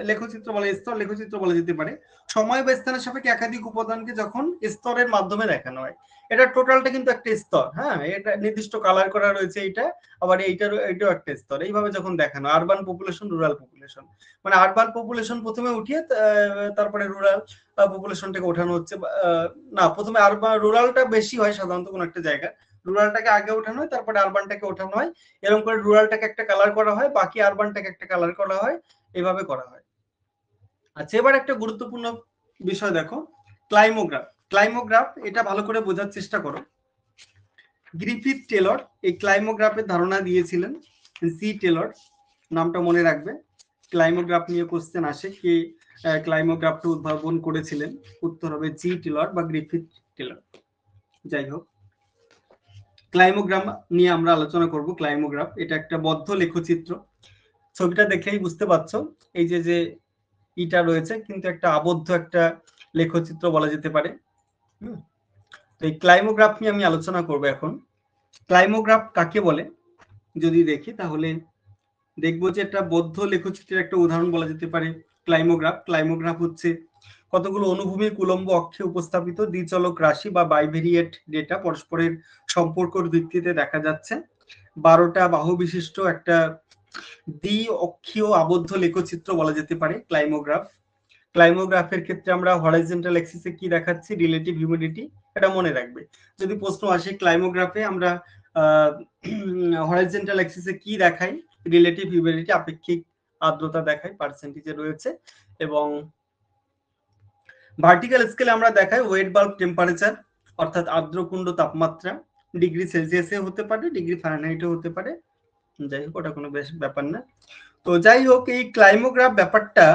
[SPEAKER 1] লেখচিত্র বলে, স্তর লেখচিত্র বলা যেতে পারে। সময় বা স্থানের সাপেক্ষে একাধিক উপাদানকে যখন স্তরের মাধ্যমে দেখানো হয়, এটা টোটালটা কিন্তু একটা স্তর। হ্যাঁ, এটা নির্দিষ্ট কালার করা রয়েছে, এইটা আবার এটাও একটা স্তর। এইভাবে যখন দেখানো, আরবান পপুলেশন, রুরাল পপুলেশন, মানে আরবান পপুলেশন প্রথমে উঠিয়ে তারপরে রুরাল পপুলেশনটাকে ওঠানো হচ্ছে। না, প্রথমে আরবান, রুরালটা বেশি হয় সাধারণত কোনো একটা জায়গায়, রুরালটাকে আগে ওঠানো হয়, তারপরে আরবানটাকে ওঠানো হয়, এরকম করে রুরালটাকে একটা কালার করা হয়, বাকি আরবানটাকে একটা কালার করা হয়, এভাবে করা হয়। আচ্ছা, এবার একটা গুরুত্বপূর্ণ বিষয় দেখো, ক্লাইমোগ্রাফ। ক্লাইমোগ্রাফ এটা ভালো করে বোঝার চেষ্টা করো। গ্রিফিথ টেলর এই ক্লাইমোগ্রাফের ধারণা দিয়েছিলেন। জি টেলর নামটা মনে রাখবে। ক্লাইমোগ্রাফ নিয়ে কোশ্চেন আসে, কে ক্লাইমোগ্রাফটা উদ্ভাবন করেছিলেন? উত্তর হবে জি টেলর বা গ্রিফিথ টেলর। যাই হোক, ক্লাইমোগ্রাফ নিয়ে আমরা আলোচনা করব। ক্লাইমোগ্রাফ এটা একটা বদ্ধ লেখচিত্র। ছবিটা দেখলেই বুঝতে পারছো, এই যে যে ইটা রয়েছে কিন্তু একটা আবদ্ধ একটা লেখচিত্র বলা যেতে পারে। তো এই ক্লাইমোগ্রাফ নিয়ে আমি আলোচনা করব এখন। ক্লাইমোগ্রাফ কাকে বলে যদি দেখি, তাহলে দেখবো যে একটা বদ্ধ লেখচিত্রের একটা উদাহরণ বলা যেতে পারে ক্লাইমোগ্রাফ। ক্লাইমোগ্রাফ হচ্ছে কতগুলো অনুভূমিক উলম্ব অক্ষে উপস্থাপিত দ্বিচলক রাশি বা বাইভেরিয়েট ডেটা পরস্পরের সম্পর্কের ভিত্তিতে দেখা যাচ্ছে। 12টা বাহু বিশিষ্ট একটা দ্বি অক্ষীয় আবদ্ধ লেখচিত্র বলা যেতে পারে ক্লাইমোগ্রাফ। ক্লাইমোগ্রাফের ক্ষেত্রে আমরা হরাইজন্টাল অ্যাক্সিসে কি দেখাচ্ছি? Relative humidity. এটা মনে রাখবে, যদি প্রশ্ন আসে ক্লাইমোগ্রাফে আমরা হরাইজন্টাল অ্যাক্সিসে কি দেখাই? রিলেটিভ হিউমিডিটি, আপেক্ষিক আর্দ্রতা দেখাই, পার্সেন্টেজে রয়েছে। এবং ভার্টিক্যাল স্কেলে আমরা দেখাই ওয়েট বাল্ব টেম্পারেচার, অর্থাৎ আর্দ্রকুণ্ড তাপমাত্রা। ডিগ্রি সেলসিয়াসে হতে পারে, ডিগ্রি ফারেনহাইটে হতে পারে। যাই হোক, ওটা কোনো বেশ ব্যাপার না। তো যাই হোক, এই ক্লাইমোগ্রাফ ব্যাপারটা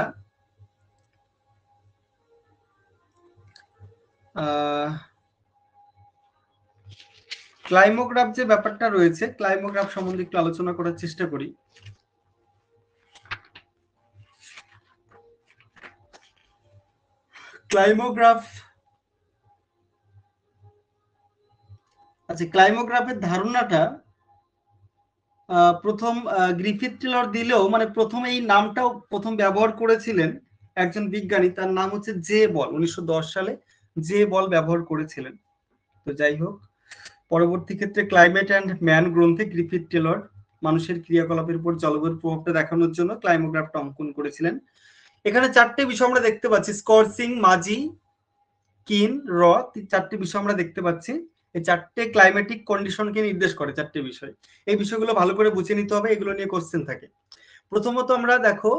[SPEAKER 1] ক্লাইমোগ্রাফ যে ব্যাপারটা রয়েছে, ক্লাইমোগ্রাফ সম্বন্ধে একটু আলোচনা করার চেষ্টা করি। ক্লাইমোগ্রাফ, আচ্ছা, ক্লাইমোগ্রাফের ধারণাটা প্রথম গ্রিফিথ টেলর দিলেও, মানে প্রথম এই নামটাও প্রথম ব্যবহার করেছিলেন একজন বিজ্ঞানী, তার নাম হচ্ছে জে বল। 1910 সালে জে বল ব্যবহার করেছিলেন। তো যাই হোক, পরবর্তী ক্ষেত্রে ক্লাইমেট অ্যান্ড ম্যান গ্রন্থে গ্রিফিথ টেলর মানুষের ক্রিয়াকলাপের উপর জলবায়ুর প্রভাবটা দেখানোর জন্য ক্লাইমোগ্রাফটা অঙ্কন করেছিলেন। এখানে চারটে বিষয় আমরা দেখতে পাচ্ছি, স্কর্সিং, মাজি, কিন, র, চারটে বিষয় আমরা দেখতে পাচ্ছি। এই চারটে ক্লাইমেটিক কন্ডিশনকে নির্দেশ করে, চারটে বিষয়। এই বিষয়গুলো ভালো করে বুঝে নিতে হবে, এগুলো নিয়ে কোশ্চেন থাকে। প্রথমত আমরা দেখো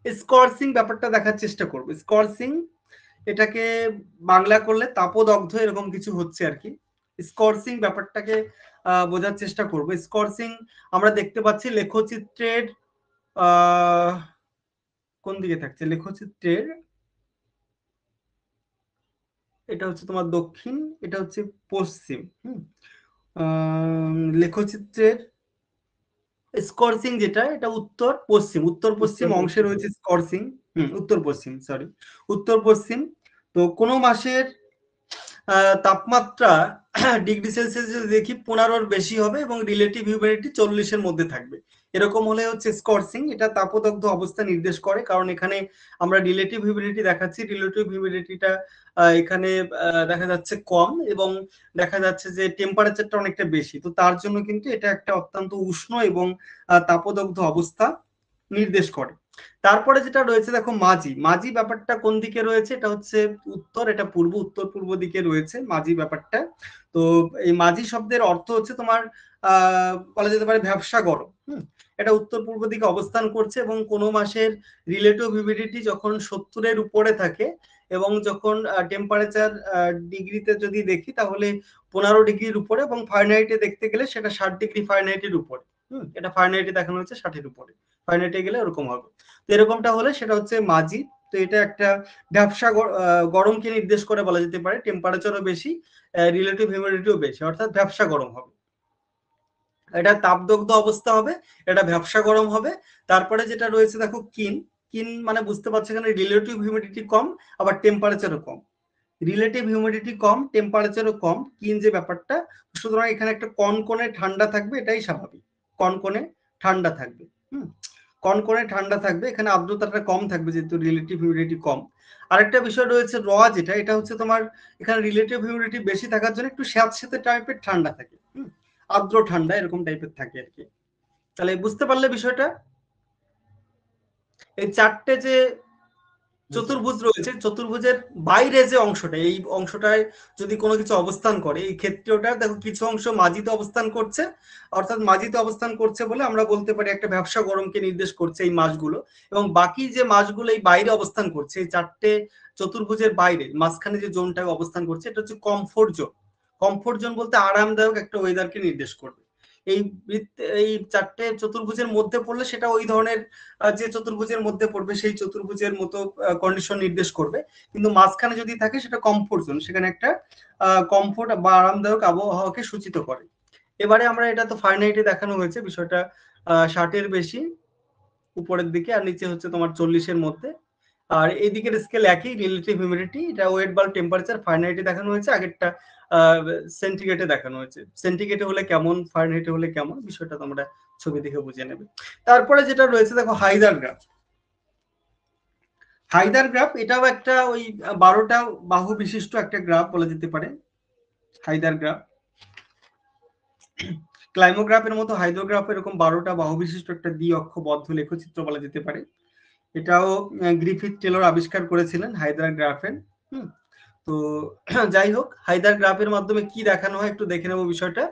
[SPEAKER 1] স্কর্সিং ব্যাপারটা দেখার চেষ্টা করব। স্কর্সিং এটাকে বাংলা করলে তাপদগ্ধ, এরকম কিছু হচ্ছে আর কি। স্কর্সিং ব্যাপারটাকে বোঝার চেষ্টা করব। স্কর্সিং আমরা দেখতে পাচ্ছি লেখচিত্রের কোন দিকে থাকছে? লেখচিত্রের এটা হচ্ছে তোমার দক্ষিণ, এটা হচ্ছে পশ্চিম। লেখচিত্রের স্কর্সিং যেটা, এটা উত্তর পশ্চিম, উত্তর পশ্চিম অংশে রয়েছে স্কর্সিং। উত্তর পশ্চিম, সরি, উত্তর পশ্চিম। তো কোনো মাসের তাপমাত্রা ডিগ্রি সেলসিয়াস দেখি 15-র বেশি হবে এবং রিলেটিভ হিউমিডিটি 40-এর মধ্যে থাকবে। এরকম হলে হচ্ছে স্কর্সিং। এটা তাপদগ্ধ অবস্থা নির্দেশ করে, কারণ এখানে আমরা রিলেটিভ হিউমিডিটি দেখাচ্ছি। রিলেটিভ হিউমিডিটিটা এখানে দেখা যাচ্ছে কম, এবং দেখা যাচ্ছে যে টেম্পারেচারটা অনেকটা বেশি। তো তার জন্য কিন্তু এটা একটা অত্যন্ত উষ্ণ এবং তাপদগ্ধ অবস্থা নির্দেশ করে। তারপরে যেটা রয়েছে দেখো মাঝি। মাঝি ব্যাপারটা কোন দিকে রয়েছে? এটা হচ্ছে উত্তর, এটা পূর্ব, উত্তর পূর্ব দিকে রয়েছে মাঝি ব্যাপারটা। তো এই মাঝি শব্দের অর্থ হচ্ছে তোমার বলা যেতে পারে ভ্যাপসা গরম। এটা উত্তর পূর্ব দিকে অবস্থান করছে, এবং কোনো মাসের রিলেটিভ হিউমিডিটি যখন 70-এর উপরে থাকে, এবং যখন টেম্পারেচার ডিগ্রিতে যদি দেখি তাহলে 15 ডিগ্রির উপরে, এবং ফারেনহাইটে দেখতে গেলে সেটা 60 ডিগ্রি ফারেনহাইটের উপরে। এটা ফারেনহাইটে দেখানো হচ্ছে 60-এর উপরে, ফারেনহাইটে গেলে এরকম হবে। তো এরকমটা হলে সেটা হচ্ছে মাঝি। তো এটা একটা ভ্যাপসা গরমকে নির্দেশ করে বলা যেতে পারে। টেম্পারেচারও বেশি, রিলেটিভ হিউমিডিটিও বেশি, অর্থাৎ ভ্যাপসা গরম হবে। এটা তাপদগ্ধ অবস্থা হবে, এটা ভ্যাপসা গরম হবে। তারপরে যেটা রয়েছে দেখো কিন। কিন মানে বুঝতে পারছো এখানে রিলেটিভ হিউমিডিটি কম, আবার টেম্পারেচারও কম। রিলেটিভ হিউমিডিটি কম, টেম্পারেচারও কম, কিন যে ব্যাপারটা। সুতরাং এখানে একটা কনকনে ঠান্ডা থাকবে, এটাই স্বাভাবিক। কনকনে ঠান্ডা থাকবে। কনকনে ঠান্ডা থাকবে, এখানে আর্দ্রতাটা কম থাকবে যেহেতু রিলেটিভ হিউমিডিটি কম। আরেকটা বিষয় রয়েছে র, যেটা এটা হচ্ছে তোমার এখানে রিলেটিভ হিউমিডিটি বেশি থাকার জন্য একটু স্যাঁতসেঁতে টাইপের ঠান্ডা থাকে, আর্দ্র ঠান্ডা এরকম টাইপের থাকে আর কি। তাহলে বুঝতে পারলে বিষয়টা? এই চারটে যে চতুর্ভুজ রয়েছে, চতুর্ভুজের বাইরে যে অংশটা, এই অংশটায় যদি কোনো কিছু অবস্থান করে, এই ক্ষেত্রটা দেখো কিছু অংশ মাঝিতে অবস্থান করছে, অর্থাৎ মাঝিতে অবস্থান করছে বলে আমরা বলতে পারি একটা ব্যবসা গরমকে নির্দেশ করছে এই মাসগুলো, এবং বাকি যে মাসগুলো এই বাইরে অবস্থান করছে, এই চারটে চতুর্ভুজের বাইরে মাঝখানে যে জোনটায় অবস্থান করছে এটা হচ্ছে কমফোর্ট জোন। কমফোর্ট জোন বলতে আরামদায়ক একটা ওয়েদারকে নির্দেশ করবে। এই চারটে চতুর্ভুজের মধ্যে পড়লে সেটা ওই ধরনের যে চতুর্ভুজের মধ্যে পড়বে সেই চতুর্ভুজের মতো কন্ডিশন নির্দেশ করবে, কিন্তু মাঝখানে যদি থাকে সেটা কমফোর্ট জোন, সেখানে একটা কমফোর্ট বা আরামদায়ক আবহাওয়াকে সূচিত করে। এবারে আমরা এটা তো ফারেনহাইটে দেখানো হয়েছে বিষয়টা, 60-এর বেশি উপরের দিকে, আর নিচে হচ্ছে তোমার 40-এর মধ্যে। আর এইদিকের স্কেল একই, রিলেটিভ হিউমিডিটি, এটা ওয়েট বা টেম্পারেচার ফারেনহাইটে দেখানো হয়েছে, আগেরটা সেন্টিগ্রেডে দেখানো হয়েছে। সেন্টিগ্রেডে হলে কেমন, ফারেনহাইটে হলে কেমন, বিষয়টা তোমরা ছবি দেখে বুঝে নেবে। তারপরে যেটা রয়েছে দেখো হাইদার গ্রাফ। হাইদার গ্রাফ এটাও একটা ওই 12টা বাহু বিশিষ্ট একটা গ্রাফ বলা যেতে পারে, হাইদার গ্রাফ। ক্লাইমোগ্রাফের মতো হাইড্রোগ্রাফ এরকম 12টা বাহু বিশিষ্ট একটা দ্বি-অক্ষবদ্ধ লেখচিত্র বলা যেতে পারে। এটাও গ্রিফিথ টেলর আবিষ্কার করেছিলেন হাইদার গ্রাফের। তো যাই হোক, হাইদার গ্রাফের মাধ্যমে কি দেখানো হয় একটু দেখে নেব বিষয়টা।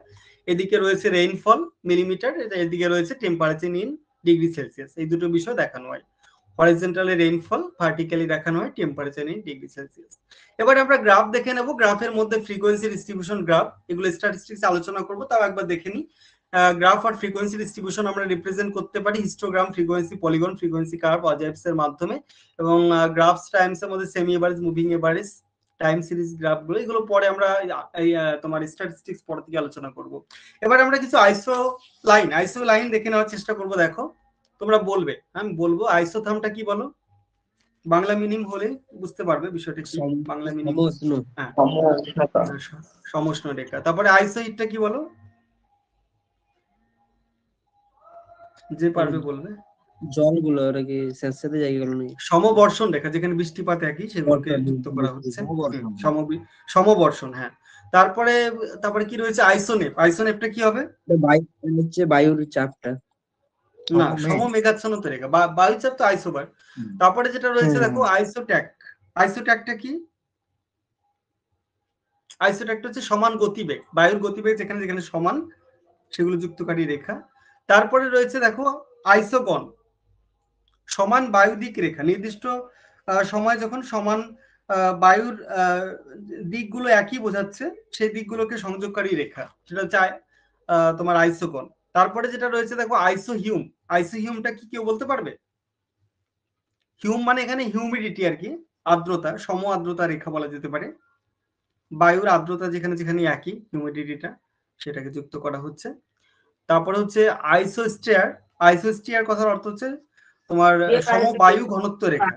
[SPEAKER 1] এদিকে রয়েছে রেইনফল মিলিমিটার, এদিকে রয়েছে টেম্পারেচার ইন ডিগ্রি সেলসিয়াস, এই দুটো বিষয় দেখানো হয়। হরিজন্টালি রেইনফল, ভার্টিক্যালি দেখানো হয় টেম্পারেচার ইন ডিগ্রি সেলসিয়াস। এবার আমরা গ্রাফ দেখে নেব, গ্রাফের মধ্যে ফ্রিকোয়েন্সি ডিস্ট্রিবিউশন গ্রাফ, এগুলো স্ট্যাটিস্টিক্স আলোচনা করব, তাও একবার দেখে নিই। গ্রাফ আর ফ্রিকোয়েন্সি ডিস্ট্রিবিউশন আমরা রিপ্রেজেন্ট করতে পারি histogram, frequency polygon, frequency curve, অজেবস এর মাধ্যমে, এবং গ্রাফস টাইমস এর মধ্যে semi average, moving average, time series গ্রাফগুলো, এগুলো পরে আমরা এই তোমার স্ট্যাটিস্টিক্স পড়া থেকে আলোচনা করব। এবার আমরা কিছু আইসো লাইন দেখে নেওয়ার চেষ্টা করব। দেখো তোমরা বলবে, আমি বলবো আইসোথামটা কি বলো, বাংলা মিনিং হলে বুঝতে পারবে বিষয়টা কি। বাংলা মিনিং সমষ্ণ রেখা। তারপরে আইসোহিটটা কি বলো, যে পারবে বলবে।
[SPEAKER 2] জলগুলো ওটা কি স্যাঁতস্যাঁতে জায়গাগুলো নেই,
[SPEAKER 1] সমবর্ষণ রেখা, যেখানে বৃষ্টিপাত একই, সেগুলোকে যুক্ত করা হচ্ছে সমবর্ষণ। হ্যাঁ, তারপরে কি রয়েছে আইসোনেপ, আইসোনেপটা কি হবে,
[SPEAKER 2] হচ্ছে বায়ুর চাপটা,
[SPEAKER 1] না সমমেঘাচ্ছন্ন রেখা, বায়ুচাপ তো আইসোবার। তারপরে যেটা রয়েছে দেখো আইসোট্যাক, আইসোট্যাকটা কি, আইসোট্যাকটা হচ্ছে সমান গতিবেগ, বায়ুর গতিবেগ যেখানে যেখানে সমান সেগুলো যুক্তকারী রেখা। তারপরে রয়েছে দেখো আইসোগন, সমান বায়ুদিক রেখা, নির্দিষ্ট সময় যখন সমান বায়ুর দিকগুলো একই বোঝাচ্ছে সেই দিকগুলোকে সংযোগকারী রেখা, সেটা হচ্ছে তোমার আইসোগন। তারপরে যেটা রয়েছে দেখো আইসোহিউম, আইসোহিউমটা কি কেউ বলতে পারবে? হিউম মানে এখানে হিউমিডিটি আর কি, আর্দ্রতা, সম আর্দ্রতা রেখা বলা যেতে পারে, বায়ুর আর্দ্রতা যেখানে যেখানে একই হিউমিডিটিটা, সেটাকে যুক্ত করা হচ্ছে। তারপরে হচ্ছে আইসোস্টিয়ার, আইসোস্টিয়ার কথার অর্থ হচ্ছে তোমার সমবায়ু ঘনত্ব রেখা।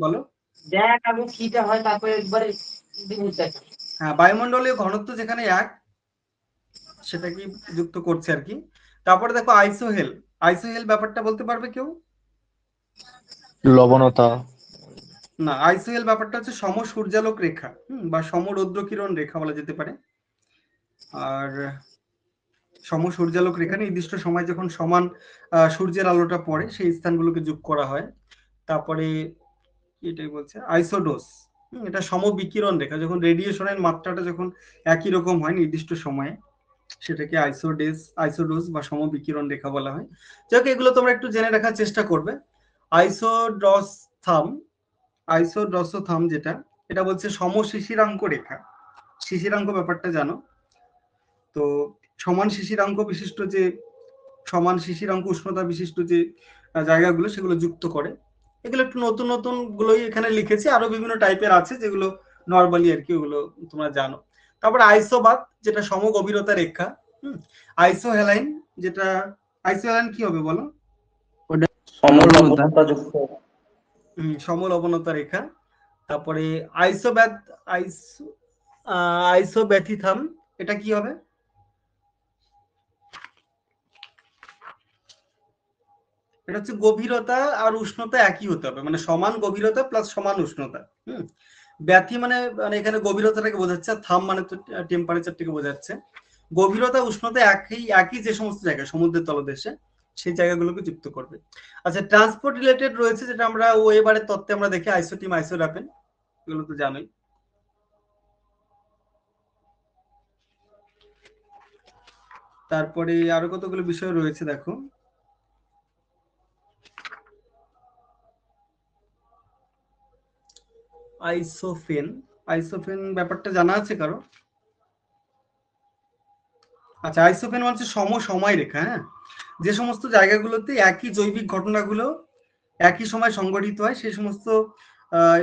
[SPEAKER 1] বলো।
[SPEAKER 3] দেখ আমি কিটা হয় তারপরে একবার
[SPEAKER 1] হ্যাঁ, বায়ুমণ্ডলীয় ঘনত্ব যেখানে এক সেটাকে যুক্ত করছে আর কি। তারপরে দেখো আইসোহেল, আইসোহেল ব্যাপারটা বলতে পারবে কেউ?
[SPEAKER 4] লবণতা।
[SPEAKER 1] না, আইসোহেল ব্যাপারটা হচ্ছে সম সূর্যালোক রেখা, বা সম রৌদ্রকিরণ রেখা বলা যেতে পারে। আর সম সূর্যালোক রেখা নির্দিষ্ট সময় যখন সমান সূর্যের আলোটা পড়ে সেই স্থানগুলোকে যোগ করা হয়। তারপরে এটাই বলছে আইসোডোস, এটা সমবিকিরণ রেখা, যখন রেডিয়েশনের মাত্রাটা যখন একই রকম হয় নির্দিষ্ট সময়ে সেটাকে আইসোডোস বা সমবিকিরণ রেখা বলা হয়। যাক, এগুলো তোমরা একটু জেনে রাখার চেষ্টা করবে। আইসোড্রোথাম যেটা, এটা বলছে সমশিশিরাঙ্ক রেখা। শিশিরাঙ্ক ব্যাপারটা জানো তো, সমান শিশিরাঙ্ক বিশিষ্ট যে, সমান শিশিরাঙ্ক উষ্ণতা বিশিষ্ট যে জায়গাগুলো সেগুলো যুক্ত করে। এগুলো একটু নতুন নতুন গুলোই এখানে লিখেছি, আরো বিভিন্ন টাইপের আছে যেগুলো নর্মালি আর কি, ওগুলো তোমরা জানো। তারপরে আইসোবাত যেটা সমগভীরতা রেখা, আইসোহেলাইন যেটা, আইসোহেলাইন কি হবে বলো? সমলবণতা রেখা। তারপরে আইসোব্যাথিথাম, এটা কি হবে? এটা হচ্ছে গভীরতা আর উষ্ণতা একই হতে হবে, মানে সমান গভীরতা প্লাস সমান উষ্ণতা। ব্যাথি মানে এখানে গভীরতাটাকে বোঝাচ্ছে, থাম মানে তো টেম্পারেচারটাকে বোঝাচ্ছে। গভীরতা উষ্ণতা একই যে সমস্ত জায়গায় সমুদ্রের তলদেশে সেই জায়গাগুলোকে যুক্ত করবে। আচ্ছা, ট্রান্সপোর্ট রিলেটেড রয়েছে যেটা আমরা ওয়েবারের তত্ত্বে আমরা দেখি আইসোটিম, আইসোরাপেন, এগুলো তো জানোই। তারপরে আরো কতগুলো বিষয় রয়েছে দেখো, আইসোফেন, আইসোফেন ব্যাপারটা জানা আছে কারো? আচ্ছা, আইসোফেন মানে সময় রেখা। হ্যাঁ, যে সমস্ত জায়গাগুলোতে একই জৈবিক ঘটনাগুলো একই সময় সংঘটিত হয় সেই সমস্ত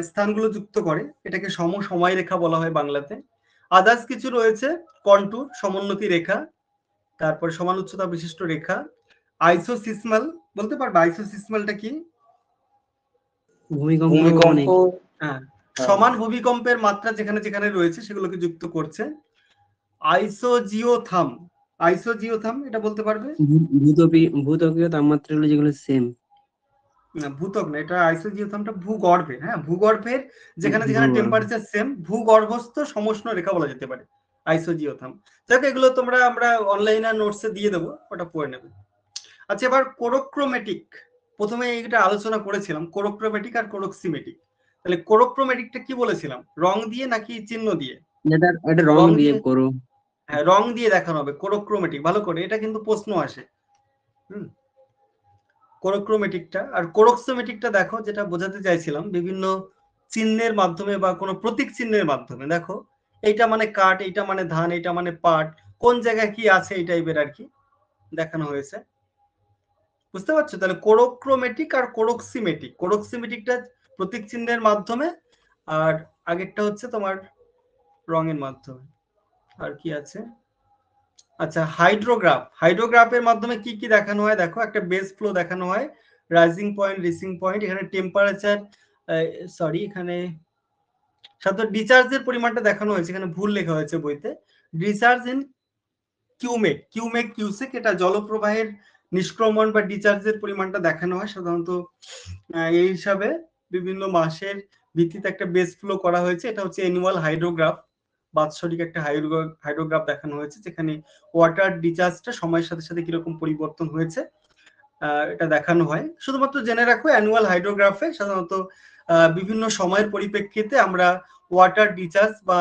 [SPEAKER 1] স্থানগুলো যুক্ত করে, এটাকে সময় রেখা বলা হয় বাংলাতে। আদার্স কিছু রয়েছে, কন্টুর, সমোন্নতি রেখা, তারপরে সমান উচ্চতা বিশিষ্ট রেখা। আইসোসিসমাল, বলতে পারবে আইসোসিসমালটা কি?
[SPEAKER 2] ভূমিকম্প।
[SPEAKER 1] হ্যাঁ, সমান ভূমিকম্পের মাত্রা যেখানে যেখানে রয়েছে সেগুলোকে যুক্ত করছে। আইসোজিওথাম, আইসোজিওথাম এটা বলতে পারবে?
[SPEAKER 2] ভূত্বকীয় তাপমাত্রাগুলো যেগুলো সেম।
[SPEAKER 1] না, ভূত্বক না, এটা আইসোজিওথামটা ভূগর্ভে। হ্যাঁ, ভূগর্ভের যেখানে যেখানে টেম্পারেচার সেম, ভূগর্ভস্থ সমষ্ণ রেখা বলা যেতে পারে আইসোজিওথাম। দেখো এগুলো আমরা অনলাইনে নোটসে দিয়ে দেবো, ওটা পড়ে নেবে। আচ্ছা, এবার কোরোক্রোমেটিক, প্রথমে এটা আলোচনা করেছিলাম, কোরোক্রোমেটিক আর কোরোক্সিমেটিক। তাহলে কোরোক্রোমেটিকটা কি বলেছিলাম, রং দিয়ে নাকি চিহ্ন দিয়ে?
[SPEAKER 2] এটা রং দিয়ে করো।
[SPEAKER 1] হ্যাঁ, রং দিয়ে দেখানো হবে কোরোক্রোমেটিক, ভালো করে, এটা কিন্তু প্রশ্ন আসে। কোরোক্রোমেটিকটা আর কোরোক্সোমেটিকটা দেখো, যেটা বোঝাতে চাইছিলাম, বিভিন্ন চিহ্নের মাধ্যমে বা কোনো প্রতীক চিহ্নের মাধ্যমে, দেখো এইটা মানে কাঠ, এইটা মানে ধান, এইটা মানে পাট, কোন জায়গায় কি আছে এই টাইপের আর কি দেখানো হয়েছে, বুঝতে পারছো? তাহলে কোরোক্রোমেটিক আর কোরোক্সিমেটিক, কোরোক্সিমেটিকটা প্রতীক চিহ্নের মাধ্যমে, আর আগেরটা হচ্ছে তোমার রঙের মাধ্যমে। আর কি আছে? আচ্ছা, হাইড্রোগ্রাফ, হাইড্রোগ্রাফের মাধ্যমে কি কি দেখানো হয় দেখো, একটা বেস ফ্লো দেখানো হয়, রাইজিং পয়েন্ট, রিসিং পয়েন্ট, এখানে টেম্পারেচার, সরি এখানে সাধারণত ডিচার্জের পরিমাণটা দেখানো হয়েছে, এখানে ভুল লেখা হয়েছে বইতে, discharge in cumec, cumec cusec, এটা জলপ্রবাহের নিষ্ক্রমণ বা ডিচার্জের পরিমাণটা দেখানো হয় সাধারণত। এই হিসাবে বিভিন্ন মাসের ভিত্তিতে একটা বেস ফ্লো করা হয়েছে, এটা হচ্ছে অ্যানুয়াল হাইড্রোগ্রাফ, বাৎসরিক একটা হাইড্রোগ্রাফ দেখানো হয়েছে, যেখানে ওয়াটার ডিচার্জটা সময়ের সাথে সাথে কিরকম পরিবর্তন হয়েছে এটা দেখানো হয়। শুধুমাত্র জেনে রাখো, অ্যানুয়াল হাইড্রোগ্রাফে সাধারণত বিভিন্ন সময়ের পরিপ্রেক্ষিতে আমরা ওয়াটার ডিচার্জ বা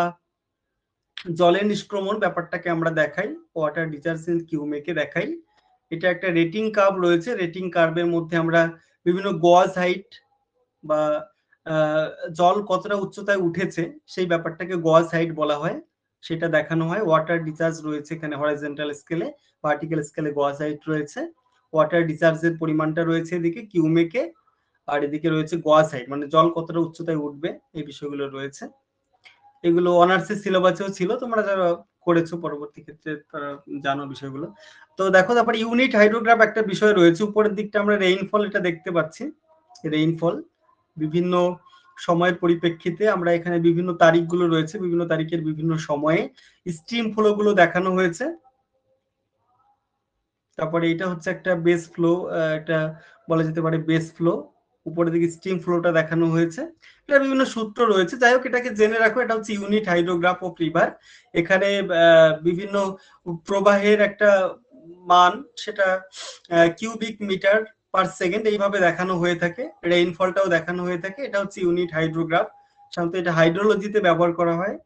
[SPEAKER 1] জলের নিষ্ক্রমণ ব্যাপারটাকে আমরা দেখাই, ওয়াটার ডিচার্জ ইন কিউমেকে দেখাই। এটা একটা রেটিং কার্ভ রয়েছে, রেটিং কার্ভের মধ্যে আমরা বিভিন্ন গজ হাইট বা জল কতটা উচ্চতায় উঠেছে সেই ব্যাপারটাকে গজ হাইট বলা হয়, সেটা দেখানো হয়। ওয়াটার ডিচার্জ রয়েছে এখানে হরাইজন্টাল স্কেলে, ভার্টিক্যাল স্কেলে গজ হাইট রয়েছে, ওয়াটার ডিচার্জের পরিমাণটা রয়েছে এদিকে কিউমেকে, আর এদিকে রয়েছে গজ হাইট, মানে জল কতটা উচ্চতায় উঠবে এই বিষয়গুলো রয়েছে। এগুলো অনার্সের সিলেবাসেও ছিল, তোমরা যারা করেছো পরবর্তী ক্ষেত্রে তারা জানো বিষয়গুলো। তো দেখো, তারপর ইউনিট হাইড্রোগ্রাফ একটা বিষয় রয়েছে, উপরের দিকটা আমরা রেইনফল এটা দেখতে পাচ্ছি, রেইনফল বিভিন্ন সময়ের পরিপ্রেক্ষিতে আমরা এখানে বিভিন্ন তারিখগুলো রয়েছে, বিভিন্ন তারিখের বিভিন্ন সময়ে স্ট্রিম ফ্লো গুলো দেখানো হয়েছে। তারপরে এটা হচ্ছে একটা বেস ফ্লো, এটা বলা যেতে পারে বেস ফ্লো, উপরের দিকে স্ট্রিম ফ্লোটা দেখানো হয়েছে, এটা বিভিন্ন সূত্র রয়েছে। যাই হোক, এটাকে জেনে রাখো, এটা হচ্ছে ইউনিট হাইড্রোগ্রাফ অফ রিভার। এখানে বিভিন্ন প্রবাহের একটা মান, সেটা কিউবিক মিটার পার সেকেন্ড এইভাবে দেখানো হয়ে থাকে, রেইনফলটাও দেখানো হয়ে থাকে, এটা হচ্ছে ইউনিট হাইড্রোগ্রাফ, সাধারণত এটা হাইড্রোলজিতে ব্যবহার করা হয়।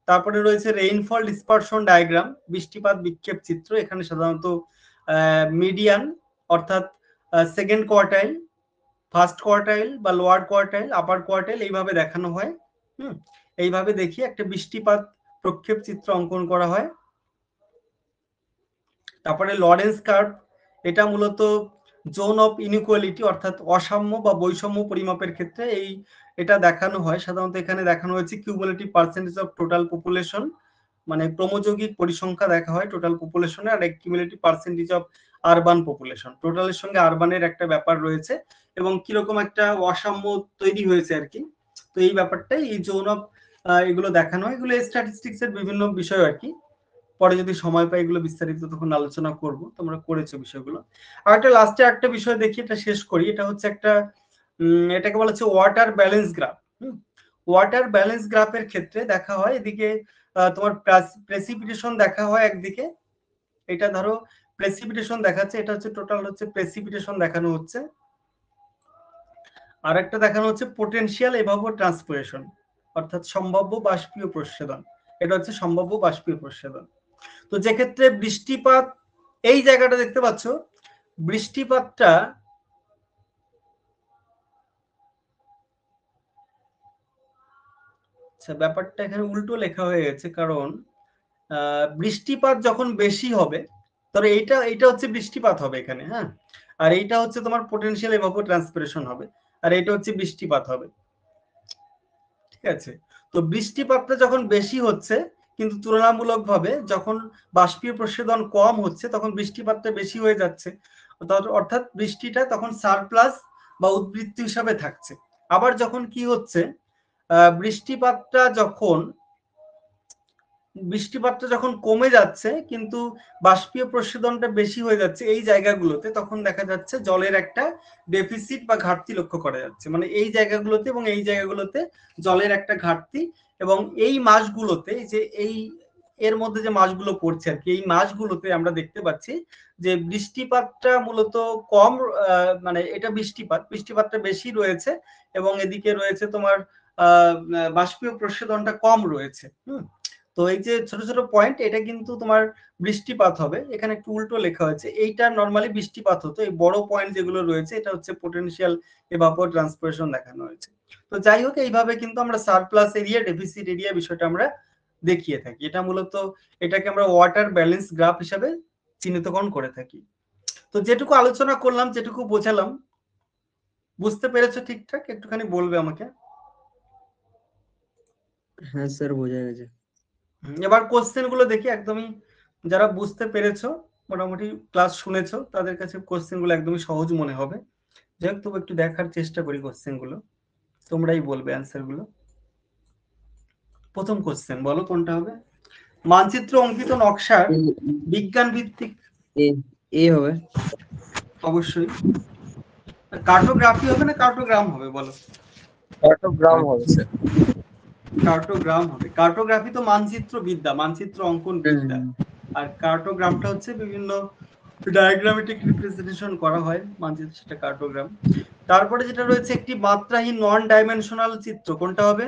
[SPEAKER 1] তারপরে রয়েছে রেইনফল ডিসপারশন ডায়াগ্রাম, বৃষ্টিপাত বিক্ষেপ চিত্র, এখানে সাধারণত মিডিয়ান অর্থাৎ সেকেন্ড কোয়ার্টাইল, ফার্স্ট কোয়ার্টাইল বা লোয়ার কোয়ার্টাইল, আপার কোয়ার্টাইল এইভাবে দেখানো হয়। এইভাবে দেখিয়ে একটা বৃষ্টিপাত প্রক্ষেপ চিত্র অঙ্কন করা হয়। তারপরে লরেন্স কার্ভ, এটা মূলত জোন অফ ইনইকুয়ালিটি অর্থাৎ অসাম্য বা বৈষম্য পরিমাপের ক্ষেত্রে এটা দেখানো হয়। সাধারণত এখানে দেখানো হয়েছে cumulative percentage of total population, মানে ক্রমযৌগিক পরিসংখ্যা দেখা হয় টোটাল পপুলেশনে, আর cumulative percentage of urban population, টোটালের সঙ্গে আরবানের একটা ব্যাপার রয়েছে এবং কিরকম একটা অসাম্য তৈরি হয়েছে আর কি। তো এই ব্যাপারটাই এই জোন অফ এগুলো দেখানো হয়, এগুলো স্ট্যাটিস্টিক্স এর বিভিন্ন বিষয় আর কি, পরে যদি সময় পাই এগুলো বিস্তারিত তখন আলোচনা করব, তোমরা করেছো বিষয়গুলো। আর একটা লাস্টে একটা বিষয় দেখি, এটা শেষ করি, এটা হচ্ছে একটা এটাকে বলা হচ্ছে water balance graph. Water balance গ্রাফের ক্ষেত্রে দেখা হয় এদিকে তোমার প্রেসিপিটেশন দেখা হয় একদিকে, এটা ধরো প্রেসিপিটেশন দেখাচ্ছে, এটা হচ্ছে টোটাল হচ্ছে প্রেসিপিটেশন দেখানো হচ্ছে। আর একটা দেখানো হচ্ছে পোটেনশিয়াল এভাপো ট্রান্সপিরেশন, অর্থাৎ সম্ভাব্য বাষ্পীয় প্রস্বেদন। এটা হচ্ছে সম্ভাব্য বাষ্পীয় প্রস্বেদন। তো যে ক্ষেত্রে বৃষ্টিপাত, এই জায়গাটা দেখতে পাচ্ছ, বৃষ্টিপাতটা আচ্ছা, ব্যাপারটা এখানে উল্টো লেখা হয়ে গেছে, কারণ বৃষ্টিপাত যখন বেশি হবে, তবে এইটা হচ্ছে বৃষ্টিপাত হবে এখানে, হ্যাঁ, আর এইটা হচ্ছে তোমার পোটেনশিয়াল এভাপো ট্রান্সপিরেশন হবে, আর এইটা হচ্ছে বৃষ্টিপাত হবে, ঠিক আছে। তো বৃষ্টিপাতটা যখন বেশি হচ্ছে, কিন্তু তুলনামূলকভাবে যখন বাষ্পীয় প্রস্বেদন কম হচ্ছে, তখন বৃষ্টিপাতটা বেশি হয়ে যাচ্ছে, অর্থাৎ বৃষ্টিটা তখন সারপ্লাস বা উদ্বৃত্ত হিসাবে থাকছে। আবার যখন কি হচ্ছে, বৃষ্টিপাতটা যখন কমে যাচ্ছে, কিন্তু বাষ্পীয় প্রস্বেদনটা বেশি হয়ে যাচ্ছে এই জায়গাগুলোতে, তখন দেখা যাচ্ছে জলের একটা ডেফিসিট বা ঘাটতি লক্ষ্য করা যাচ্ছে। মানে এই জায়গাগুলোতে এবং এই জায়গাগুলোতে জলের একটা ঘাটতি, এবং এই মাসগুলোতে যে এর মধ্যে যে মাসগুলো পড়ছে আর কি, এই মাসগুলোতে আমরা দেখতে পাচ্ছি যে বৃষ্টিপাতটা মূলত কম, মানে এটা বৃষ্টিপাতটা বেশি রয়েছে, এবং এদিকে রয়েছে তোমার বাষ্পীয় প্রস্বেদনটা কম রয়েছে। তো এই যে ছোট ছোট পয়েন্ট, এটা কিন্তু তোমার বৃষ্টিপাত হবে, এখানে একটু উল্টো লেখা হয়েছে, এইটা নরমালি বৃষ্টিপাত হতো, এই বড় পয়েন্ট যেগুলো রয়েছে এটা হচ্ছে পোটেনশিয়াল এভাপো ট্রান্সপিরেশন দেখানো হয়েছে। তো যাই হোক, এইভাবে কিন্তু আমরা সারপ্লাস এরিয়া, ডেফিসিট এরিয়া বিষয়টা আমরা দেখিয়ে থাকি। এটা মূলত এটাকে আমরা ওয়াটার ব্যালেন্স গ্রাফ হিসাবে চিহ্নিতকরণ করে থাকি। তো যেটুকু আলোচনা করলাম, যেটুকু বোঝালাম, বুঝতে পেরেছো ঠিকঠাক? একটুখানি বলবে আমাকে।
[SPEAKER 2] হ্যাঁ স্যার, বোঝা গেছে।
[SPEAKER 1] এবার কোশ্চেন গুলো দেখি, একদমই যারা বুঝতে পেরেছো, মোটামুটি ক্লাস শুনেছো, তাদের কাছে কোশ্চেন গুলো একদমই সহজ মনে হবে। যাই হোক, তবু একটু দেখার চেষ্টা করি কোশ্চেন গুলো, তোমরাই বলবে অ্যান্সার গুলো। প্রথম কোশ্চেন বলো কোনটা হবে? মানচিত্র অঙ্কিত নকশার বিজ্ঞান ভিত্তিক
[SPEAKER 2] এ হবে।
[SPEAKER 1] অবশ্যই। কার্টোগ্রাফি হবে না কার্টোগ্রাম হবে বলো?
[SPEAKER 4] কার্টোগ্রাম হবে স্যার।
[SPEAKER 1] কার্টোগ্রাম হবে। কার্টোগ্রাফি তো মানচিত্র বিদ্যা, মানচিত্র অঙ্কন বিদ্যা, আর কার্টোগ্রামটা হচ্ছে বিভিন্ন ডায়াগ্রামেটিক রিপ্রেজেন্টেশন করা হয় মানচিত্র, সেটা কার্টোগ্রাম। তারপরে যেটা রয়েছে একটি মাত্রাহীন নন ডাইমেনশনাল চিত্র, কোনটা হবে?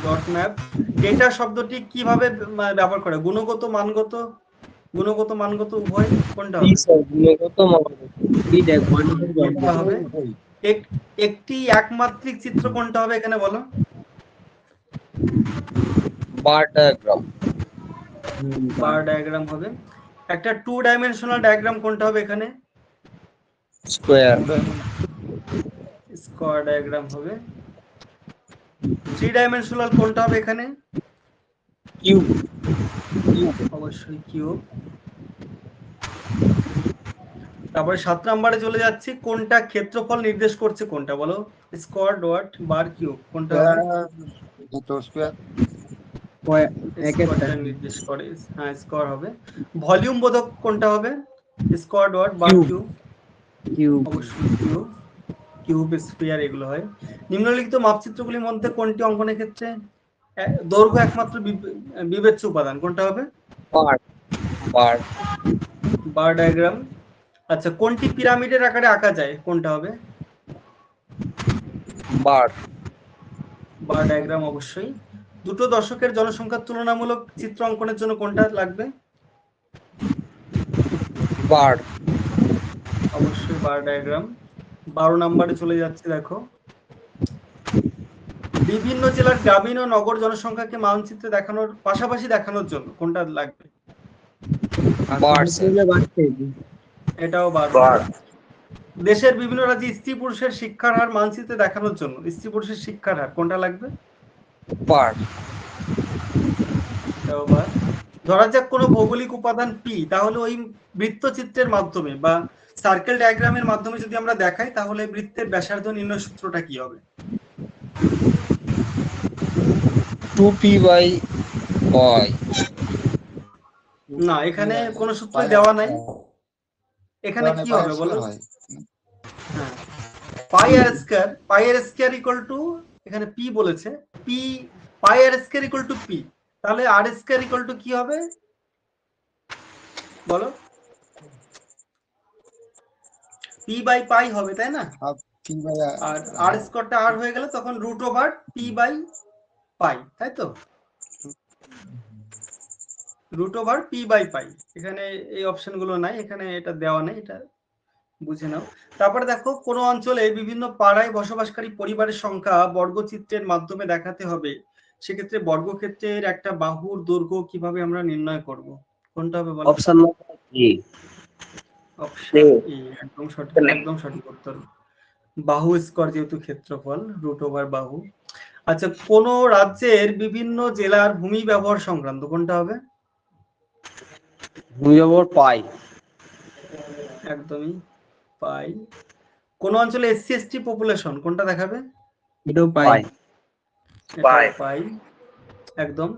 [SPEAKER 1] Dot map. ডেটা শব্দটি কিভাবে ব্যবহার করে? গুণগত মানগত, উভয়, কোনটা হবে? কোনটা হবে? একটি একমাত্রিক চিত্র কোনটা হবে এখানে বলো?
[SPEAKER 4] বার ডায়াগ্রাম।
[SPEAKER 1] বার ডায়াগ্রাম হবে। একটা টু ডাইমেনশনাল ডায়াগ্রাম কোনটা হবে এখানে?
[SPEAKER 4] স্কয়ার।
[SPEAKER 1] স্কয়ার ডায়াগ্রাম হবে। থ্রি ডাইমেনশনাল কোনটা হবে এখানে?
[SPEAKER 4] কিউব।
[SPEAKER 1] অবশ্যই কিউব। তারপরে 7 নম্বরে চলে যাচ্ছি, কোনটা ক্ষেত্রফল নির্দেশ করছে কোনটা বলো? স্কয়ার, ডট, বার, কিউব, কোনটা হবে? স্কয়ারটা নির্দেশ করে, হ্যাঁ স্কয়ার হবে। ভলিউম বোধক কোনটা হবে? স্কয়ার, ডট, বার, কিউব। অবশ্যই কিউব। কিউব, স্ফিয়ার এগুলো হয়। নিম্নলিখিত মাপচিত্রগুলির মধ্যে কোনটি অঙ্কনের ক্ষেত্রে দৈর্ঘ্য একমাত্র বিবেচ্য উপাদান, কোনটা হবে? বার ডায়াগ্রাম। আচ্ছা, কোনটি পিরামিডের আকারে আঁকা যায়, কোনটা হবে? বার ডায়াগ্রাম অবশ্যই। দুটো দশকের জনসংখ্যার তুলনামূলক চিত্র অঙ্কনের জন্য কোনটা লাগবে?
[SPEAKER 4] বার।
[SPEAKER 1] অবশ্যই বার ডায়াগ্রাম। 12 নম্বরে চলে যাচ্ছে, দেখো বিভিন্ন জেলার গ্রামীণ ও নগর জনসংখ্যাকে মানচিত্রে দেখানোর পাশাপাশি দেখানোর জন্য কোনটা লাগবে? এটাও বার। দেশের বিভিন্ন রাজ্যে স্ত্রী পুরুষের শিক্ষার হার মানচিত্রে দেখানোর জন্য স্ত্রী পুরুষের শিক্ষার হার কোনটা লাগবে?
[SPEAKER 4] বার।
[SPEAKER 1] এটাও বার। ধরা যাক কোনো ভৌগোলিক উপাদান পি, তাহলে ওই বৃত্তচিত্রের মাধ্যমে বা সার্কেল ডায়াগ্রামের মাধ্যমে যদি আমরা দেখাই, তাহলে বৃত্তের ব্যাসার্ধ নির্ণয় সূত্রটা কি হবে?
[SPEAKER 4] 2p/y।
[SPEAKER 1] না, এখানে কোনো সূত্র দেওয়া নাই। এখানে কি হবে বলো? হ্যাঁ, pi r square equal to, এখানে পি বলেছে, P pi r square equal to P, তাহলে আর স্কয়ার ইকুয়াল টু কি হবে? বলো, পি বাই পাই হবে তাই না? আর আর স্কোয়ারটা আর হয়ে গেলে তখন root over P by pi, তাই তো? Root over P by pi, এখানে এই অপশনগুলো নাই, এখানে এটা দেওয়া নেই, এটা বুঝে নাও। তারপরে দেখো, কোন অঞ্চলে বিভিন্ন পাড়ায় বসবাসকারী পরিবারের সংখ্যা বর্গচিত্রের মাধ্যমে দেখাতে হবে, সেক্ষেত্রে বর্গক্ষেত্রের একটা বাহুর দৈর্ঘ্য কিভাবে আমরা নির্ণয় করব? কোনটা হবে বলো?
[SPEAKER 4] Option number A.
[SPEAKER 1] Option A একদম সঠিক, একদম সঠিক উত্তর। বাহু স্কয়ার যেহেতু ক্ষেত্রফল, রুট ওভার বাহু। আচ্ছা, কোন রাজ্যের বিভিন্ন জেলার ভূমি ব্যবহার সংক্রান্ত, কোনটা হবে?
[SPEAKER 4] ভূমি ব্যবহার পাই।
[SPEAKER 1] একদমই পাই। কোন অঞ্চলে এসসি এসটি পপুলেশন, কোনটা দেখাবে?
[SPEAKER 2] এটাও পাই।
[SPEAKER 4] পাই।
[SPEAKER 1] এটাও পাই, একদম।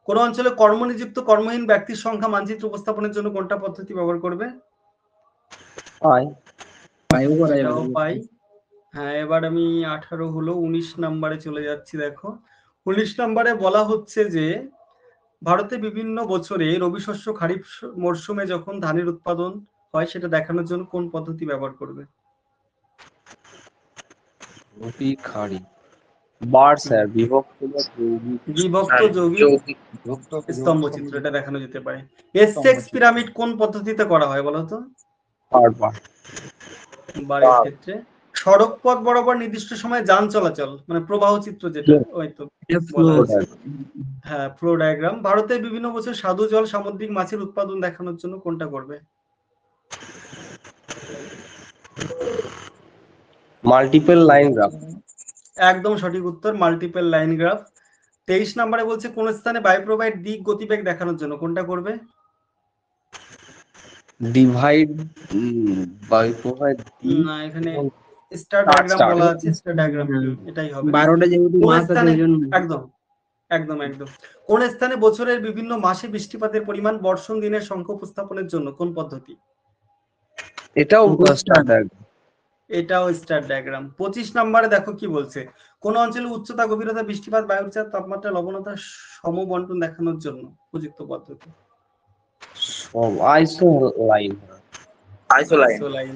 [SPEAKER 1] কোন অঞ্চলে কর্মনিযুক্ত কর্মহীন ব্যক্তির সংখ্যা মানচিত্র উপস্থাপনের জন্য কোনটা পদ্ধতি ব্যবহার করবে?
[SPEAKER 4] পাই।
[SPEAKER 2] পাইও করা যাবে।
[SPEAKER 1] এটাও পাই। হ্যাঁ, এবার আমি 18 হলো, 19 নম্বরে চলে যাচ্ছি। দেখো, 19 নম্বরে বলা হচ্ছে যে ভারতে বিভিন্ন বছরে রবি শস্য খারিফ মরশুমে যখন ধানের উৎপাদন হয় সেটা দেখানোর জন্য কোন পদ্ধতি ব্যবহার করবে?
[SPEAKER 4] রবি খারিফ বার স্যার, বিভক্ত বা যৌগিক।
[SPEAKER 1] বিভক্ত যৌগিক স্তম্ভ চিত্র, এটা দেখানো যেতে পারে। এসএক্স পিরামিড কোন পদ্ধতিতে করা হয় বলো তো?
[SPEAKER 4] বার বার।
[SPEAKER 1] বারের ক্ষেত্রে। সড়ক পথ বরাবর নির্দিষ্ট সময়ে যান চলাচল, মানে প্রবাহ চিত্র যেটা, ওই তো বলা আছে। হ্যাঁ, ফ্লো ডায়াগ্রাম। ভারতের বিভিন্ন বছর স্বাদু জল সামুদ্রিক মাছের উৎপাদন দেখানোর জন্য কোনটা করবে?
[SPEAKER 4] Multiple line graph.
[SPEAKER 1] একদম সঠিক উত্তর, মাল্টিপল লাইন গ্রাফ। 23 নম্বরে বলছে কোন স্থানে বায়ুপ্রবাহের দিক গতিবেগ দেখানোর জন্য কোনটা করবে?
[SPEAKER 4] ডিভাইড বায়ুপ্রবাহের দিক।
[SPEAKER 1] না, এখানে স্টার ডায়াগ্রাম বলা আছে, স্টার ডায়াগ্রাম এটাই হবে।
[SPEAKER 2] 12টা যেহেতু
[SPEAKER 1] কোন
[SPEAKER 2] মাস আছে
[SPEAKER 1] স্থানে,
[SPEAKER 2] ওইজন্য।
[SPEAKER 1] একদম একদম একদম। কোন স্থানে বছরের বিভিন্ন মাসে বৃষ্টিপাতের পরিমাণ বর্ষণ দিনের সংখ্যা উপস্থাপনের জন্য কোন পদ্ধতি?
[SPEAKER 4] এটাও স্টার ডায়াগ্রাম।
[SPEAKER 1] এটাও স্টার ডায়াগ্রাম। 25 নম্বরে দেখো কি বলছে, কোন অঞ্চলে উচ্চতা, গভীরতা, বৃষ্টিপাত, বায়ুর চাপ, তাপমাত্রা, লবণতা সমবন্টন দেখানোর জন্য উপযুক্ত পদ্ধতি?
[SPEAKER 4] আইসো লাইন।
[SPEAKER 1] লাইন,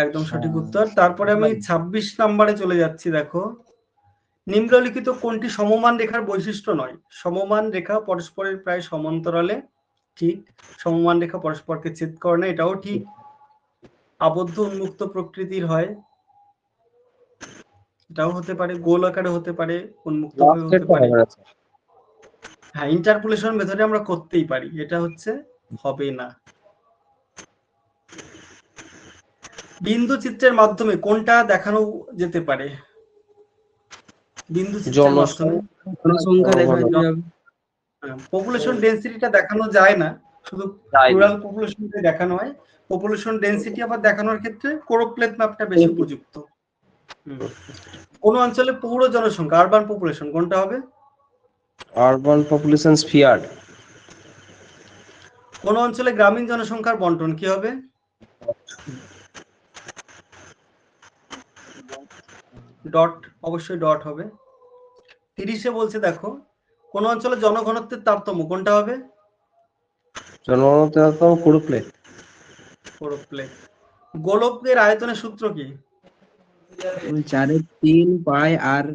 [SPEAKER 1] একদম সঠিক উত্তর। তারপরে আমি 26 নম্বরে চলে যাচ্ছি। দেখো, নিম্নলিখিত কোনটি সমমান রেখার বৈশিষ্ট্য নয়? সমমান রেখা পরস্পরের প্রায় সমান্তরালে, ঠিক। সমমান রেখা পরস্পরকে ছেদ করে না, এটাও ঠিক। আবদ্ধ উন্মুক্ত প্রকৃতির হয়, এটাও হতে পারে। গোল আকারে হতে পারে, উন্মুক্ত হয়ে হতে পারে। হ্যাঁ, ইন্টারপোলেশন মেথডে আমরা করতেই পারি, এটা হচ্ছে হবে না। বিন্দু চিত্রের মাধ্যমে কোনটা দেখানো যেতে পারে? বিন্দু চিত্রের মাধ্যমে
[SPEAKER 2] জনসংখ্যা দেখানো যাবে।
[SPEAKER 1] পপুলেশন ডেনসিটিটা দেখানো যায় না, শুধু রুরাল পপুলেশনটাই দেখানো হয়। পপুলেশন ডেনসিটি আবার দেখানোর ক্ষেত্রে কোরোপ্লেথ ম্যাপটা বেশি উপযুক্ত। কোন অঞ্চলে পৌর জনসংখ্যা, আরবান পপুলেশন, কোনটা হবে?
[SPEAKER 4] Urban population sphere.
[SPEAKER 1] কোন অঞ্চলে গ্রামীণ জনসংখ্যার বন্টন কি হবে? ডট, অবশ্যই ডট হবে। 30-এ বলছে দেখো, কোন অঞ্চলে জনঘনত্বের তারতম্য, কোনটা হবে?
[SPEAKER 4] জনঘনত্বের তারতম্য কোরোপ্লেথ।
[SPEAKER 1] কোরোপ্লেথ। গোলকের আয়তনের সূত্র কি?
[SPEAKER 2] 4/3 pi r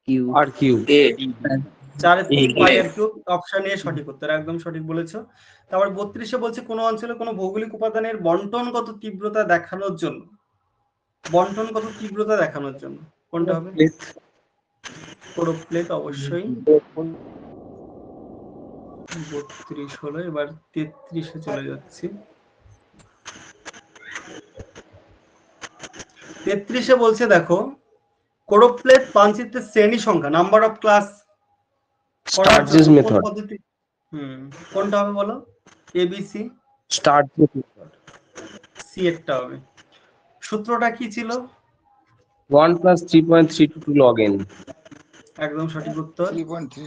[SPEAKER 2] cube.
[SPEAKER 4] R cube.
[SPEAKER 1] 4/3 pi r cube, option A সঠিক উত্তর, একদম সঠিক বলেছো। তারপর 32-এ বলছে কোন অঞ্চলে কোন ভৌগোলিক উপাদানের বন্টনগত তীব্রতা দেখানোর জন্য, বন্টনগত তীব্রতা দেখানোর জন্য কোনটা হবে? কোরোপ্লেথ, অবশ্যই। 32 হলো, এবার 33-এ চলে যাচ্ছি। 33-এ বলছে দেখো, কোরোপ্লেথ মানচিত্রের শ্রেণী সংখ্যা, নাম্বার অফ ক্লাস
[SPEAKER 4] স্টারজেস মেথড।
[SPEAKER 1] পদ্ধতি কোনটা হবে বলো? ABC,
[SPEAKER 4] স্টারজেস method.
[SPEAKER 1] সি একটা হবে। সূত্রটা কি ছিল?
[SPEAKER 4] 1 + 3.322 log n।
[SPEAKER 1] একদম সঠিক উত্তর।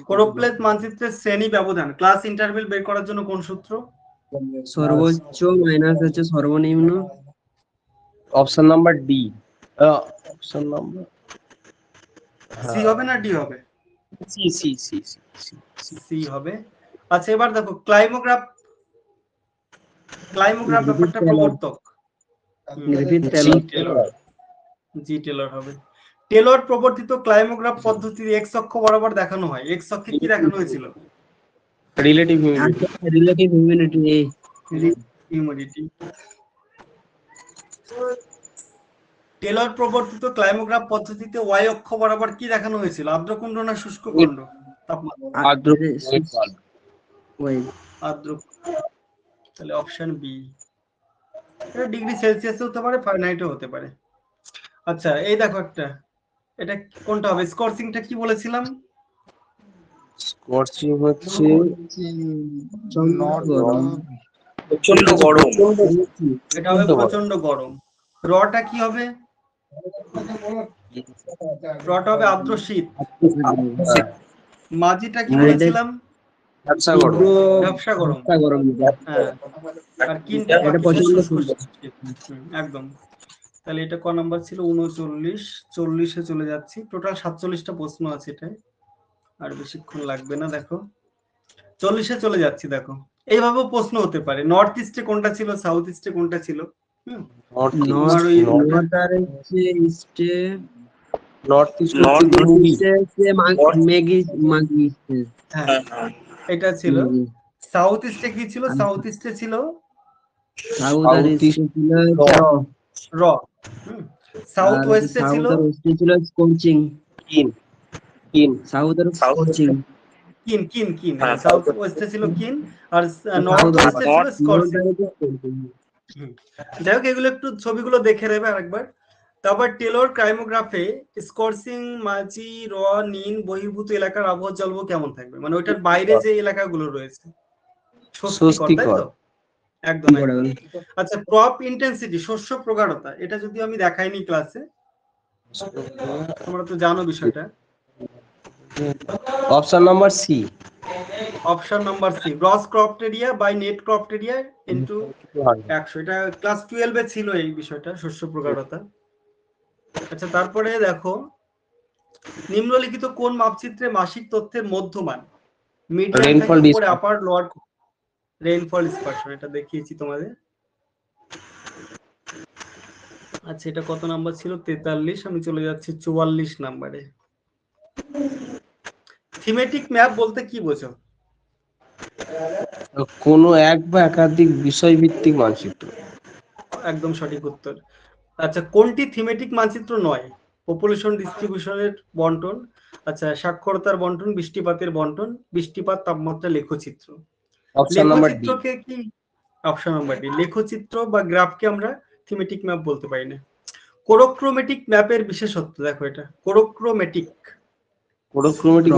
[SPEAKER 1] কোরোপ্লেথ মানচিত্রের শ্রেণী ব্যবধান, ক্লাস ইন্টারভেল বের করার জন্য কোন সূত্র?
[SPEAKER 2] সর্বোচ্চ মাইনাস হচ্ছে সর্বনিম্ন।
[SPEAKER 4] Option number D. Option number
[SPEAKER 1] C হবে না ডি হবে?
[SPEAKER 4] সি সি সি
[SPEAKER 1] সি হবে। আচ্ছা, এবার দেখো, ক্লাইমোগ্রাফ ক্লাইমোগ্রাফ ব্যাপারটা প্রবর্তক
[SPEAKER 2] গ্রিফিথ
[SPEAKER 1] জি
[SPEAKER 2] টেলর।
[SPEAKER 1] টেলর হবে। টেলর প্রবর্তিত ক্লাইমোগ্রাফ পদ্ধতিতে এক্স অক্ষ বরাবর দেখানো হয়। এক্স অক্ষে কি দেখানো হয়েছিল?
[SPEAKER 4] Relative humidity.
[SPEAKER 2] Relative humidity.
[SPEAKER 1] Humidity. Taylor প্রবর্তিত ক্লাইমোগ্রাফ পদ্ধতিতে ওয়াই অক্ষ বরাবর কি দেখানো হয়েছিল? আর্দ্রকুণ্ড না শুষ্ককুণ্ড? তাপমাত্রা।
[SPEAKER 4] আর্দ্র
[SPEAKER 1] আর্দ্র। তাহলে অপশন বি। এটা ডিগ্রি সেলসিয়াসে হতে পারে, ফারেনহাইটও হতে পারে। আচ্ছা এই দেখো একটা, এটা কোনটা হবে? স্কর্চিংটা কি বলেছিলাম?
[SPEAKER 4] স্কর্চিং হচ্ছে
[SPEAKER 2] গরম।
[SPEAKER 4] প্রচন্ড গরম।
[SPEAKER 1] এটা হবে প্রচন্ড গরম। রটা কি হবে? রটা হবে আর্দ্র শীত। মাঝিটা কি বলেছিলাম?
[SPEAKER 4] ব্যবসা গরম।
[SPEAKER 1] ব্যবসা গরম। হ্যাঁ। আর কিনটা
[SPEAKER 2] এটা প্রচন্ড
[SPEAKER 1] একদম। তাহলে এটা ক নাম্বার ছিল? 39, 40-এ চলে যাচ্ছি। টোটাল 47টা প্রশ্ন আছে এটাই, আর বেশিক্ষণ লাগবে না। দেখো 40-এ চলে যাচ্ছি। দেখো এইভাবেও প্রশ্ন হতে পারে, নর্থ ইস্টে কোনটা ছিল, সাউথ ইস্টে কোনটা ছিল। এটা ছিল। সাউথ ইস্টে কি ছিল? সাউথ ইস্টে ছিল র। সাউথ ওয়েস্টে ছিল
[SPEAKER 2] স্কর্চিং। সাউথ
[SPEAKER 1] ওয়েস্টে ছিল কিন, আর নর্থ ওয়েস্টে ছিল স্কর্চিং। যাই হোক এগুলো একটু ছবিগুলো দেখে নেবে আরেকবার। তারপর টেলর ক্রাইমোগ্রাফে স্কর্চিং, মাঝি, র, নিন বহির্ভূত এলাকার আবহাওয়া জলবায়ু কেমন থাকবে? মানে ওইটার বাইরে যে এলাকাগুলো রয়েছে স্বস্তিকর, তাই তো? একদম। আচ্ছা ক্রপ ইন্টেন্সিটি, শস্য প্রগাঢ়তা, এটা যদি আমি দেখাইনি ক্লাসে, তোমরা তো জানো বিষয়টা।
[SPEAKER 4] Option number C.
[SPEAKER 1] Option number C, gross cropped area by net cropped area into 100। এটা ক্লাস 12 এ ছিল এই বিষয়টা, শস্য প্রগাঢ়তা। আচ্ছা তারপরে দেখো, নিম্নলিখিত কোন মাপচিত্রে মাসিক তথ্যের মধ্যমান মিডিয়ান থেকে উপরে আপার লোয়ার রেইনফল ডিসপারশন, এটা দেখিয়েছি তোমাদের। আচ্ছা এটা কত নাম্বার ছিল? 43। আমি চলে যাচ্ছি 44 নাম্বারে। থিমেটিক ম্যাপ বলতে কি বোঝো?
[SPEAKER 4] কোনো এক বা একাধিক বিষয় ভিত্তিক মানচিত্র।
[SPEAKER 1] একদম সঠিক উত্তর। আচ্ছা কোনটি থিমেটিক মানচিত্র নয়? পপুলেশন ডিস্ট্রিবিউশনের বন্টন, আচ্ছা সাক্ষরতার বন্টন, বৃষ্টিপাতের বন্টন, বৃষ্টিপাত, তাপমাত্রা, লেখচিত্র। লেখচিত্রকে কি? অপশন নাম্বার ডি, লেখচিত্র বা গ্রাফকে আমরা থিমেটিক ম্যাপ বলতে পারি না। কোরোক্রোমেটিক ম্যাপের বিশেষত্ব দেখো, এটা কোরোক্রোমেটিক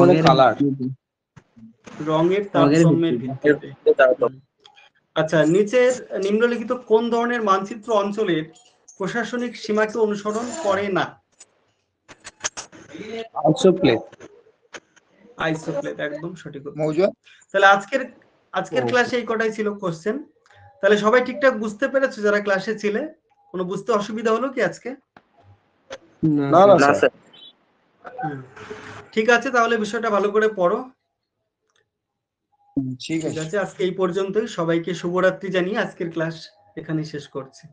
[SPEAKER 4] মানে কালার,
[SPEAKER 1] রঙের তারতম্যের ভিত্তিতে। আচ্ছা নিচের নিম্নলিখিত কোন ধরনের মানচিত্র অঞ্চলের প্রশাসনিক সীমাকে অনুসরণ করে না? আইসোপ্লেট, একদম সঠিক উত্তর। তাহলে আজকের ক্লাসে এই কটাই ছিল কোশ্চেন। তাহলে সবাই ঠিকঠাক বুঝতে পেরেছো যারা ক্লাসে ছিলে? কোনো বুঝতে অসুবিধা হলো কি আজকে?
[SPEAKER 4] না স্যার।
[SPEAKER 1] ঠিক আছে, তাহলে বিষয়টা ভালো করে পড়ো।
[SPEAKER 3] ঠিক আছে,
[SPEAKER 1] আজকে এই পর্যন্তই। সবাইকে শুভরাত্রি জানিয়ে আজকের ক্লাস এখানেই শেষ করছি।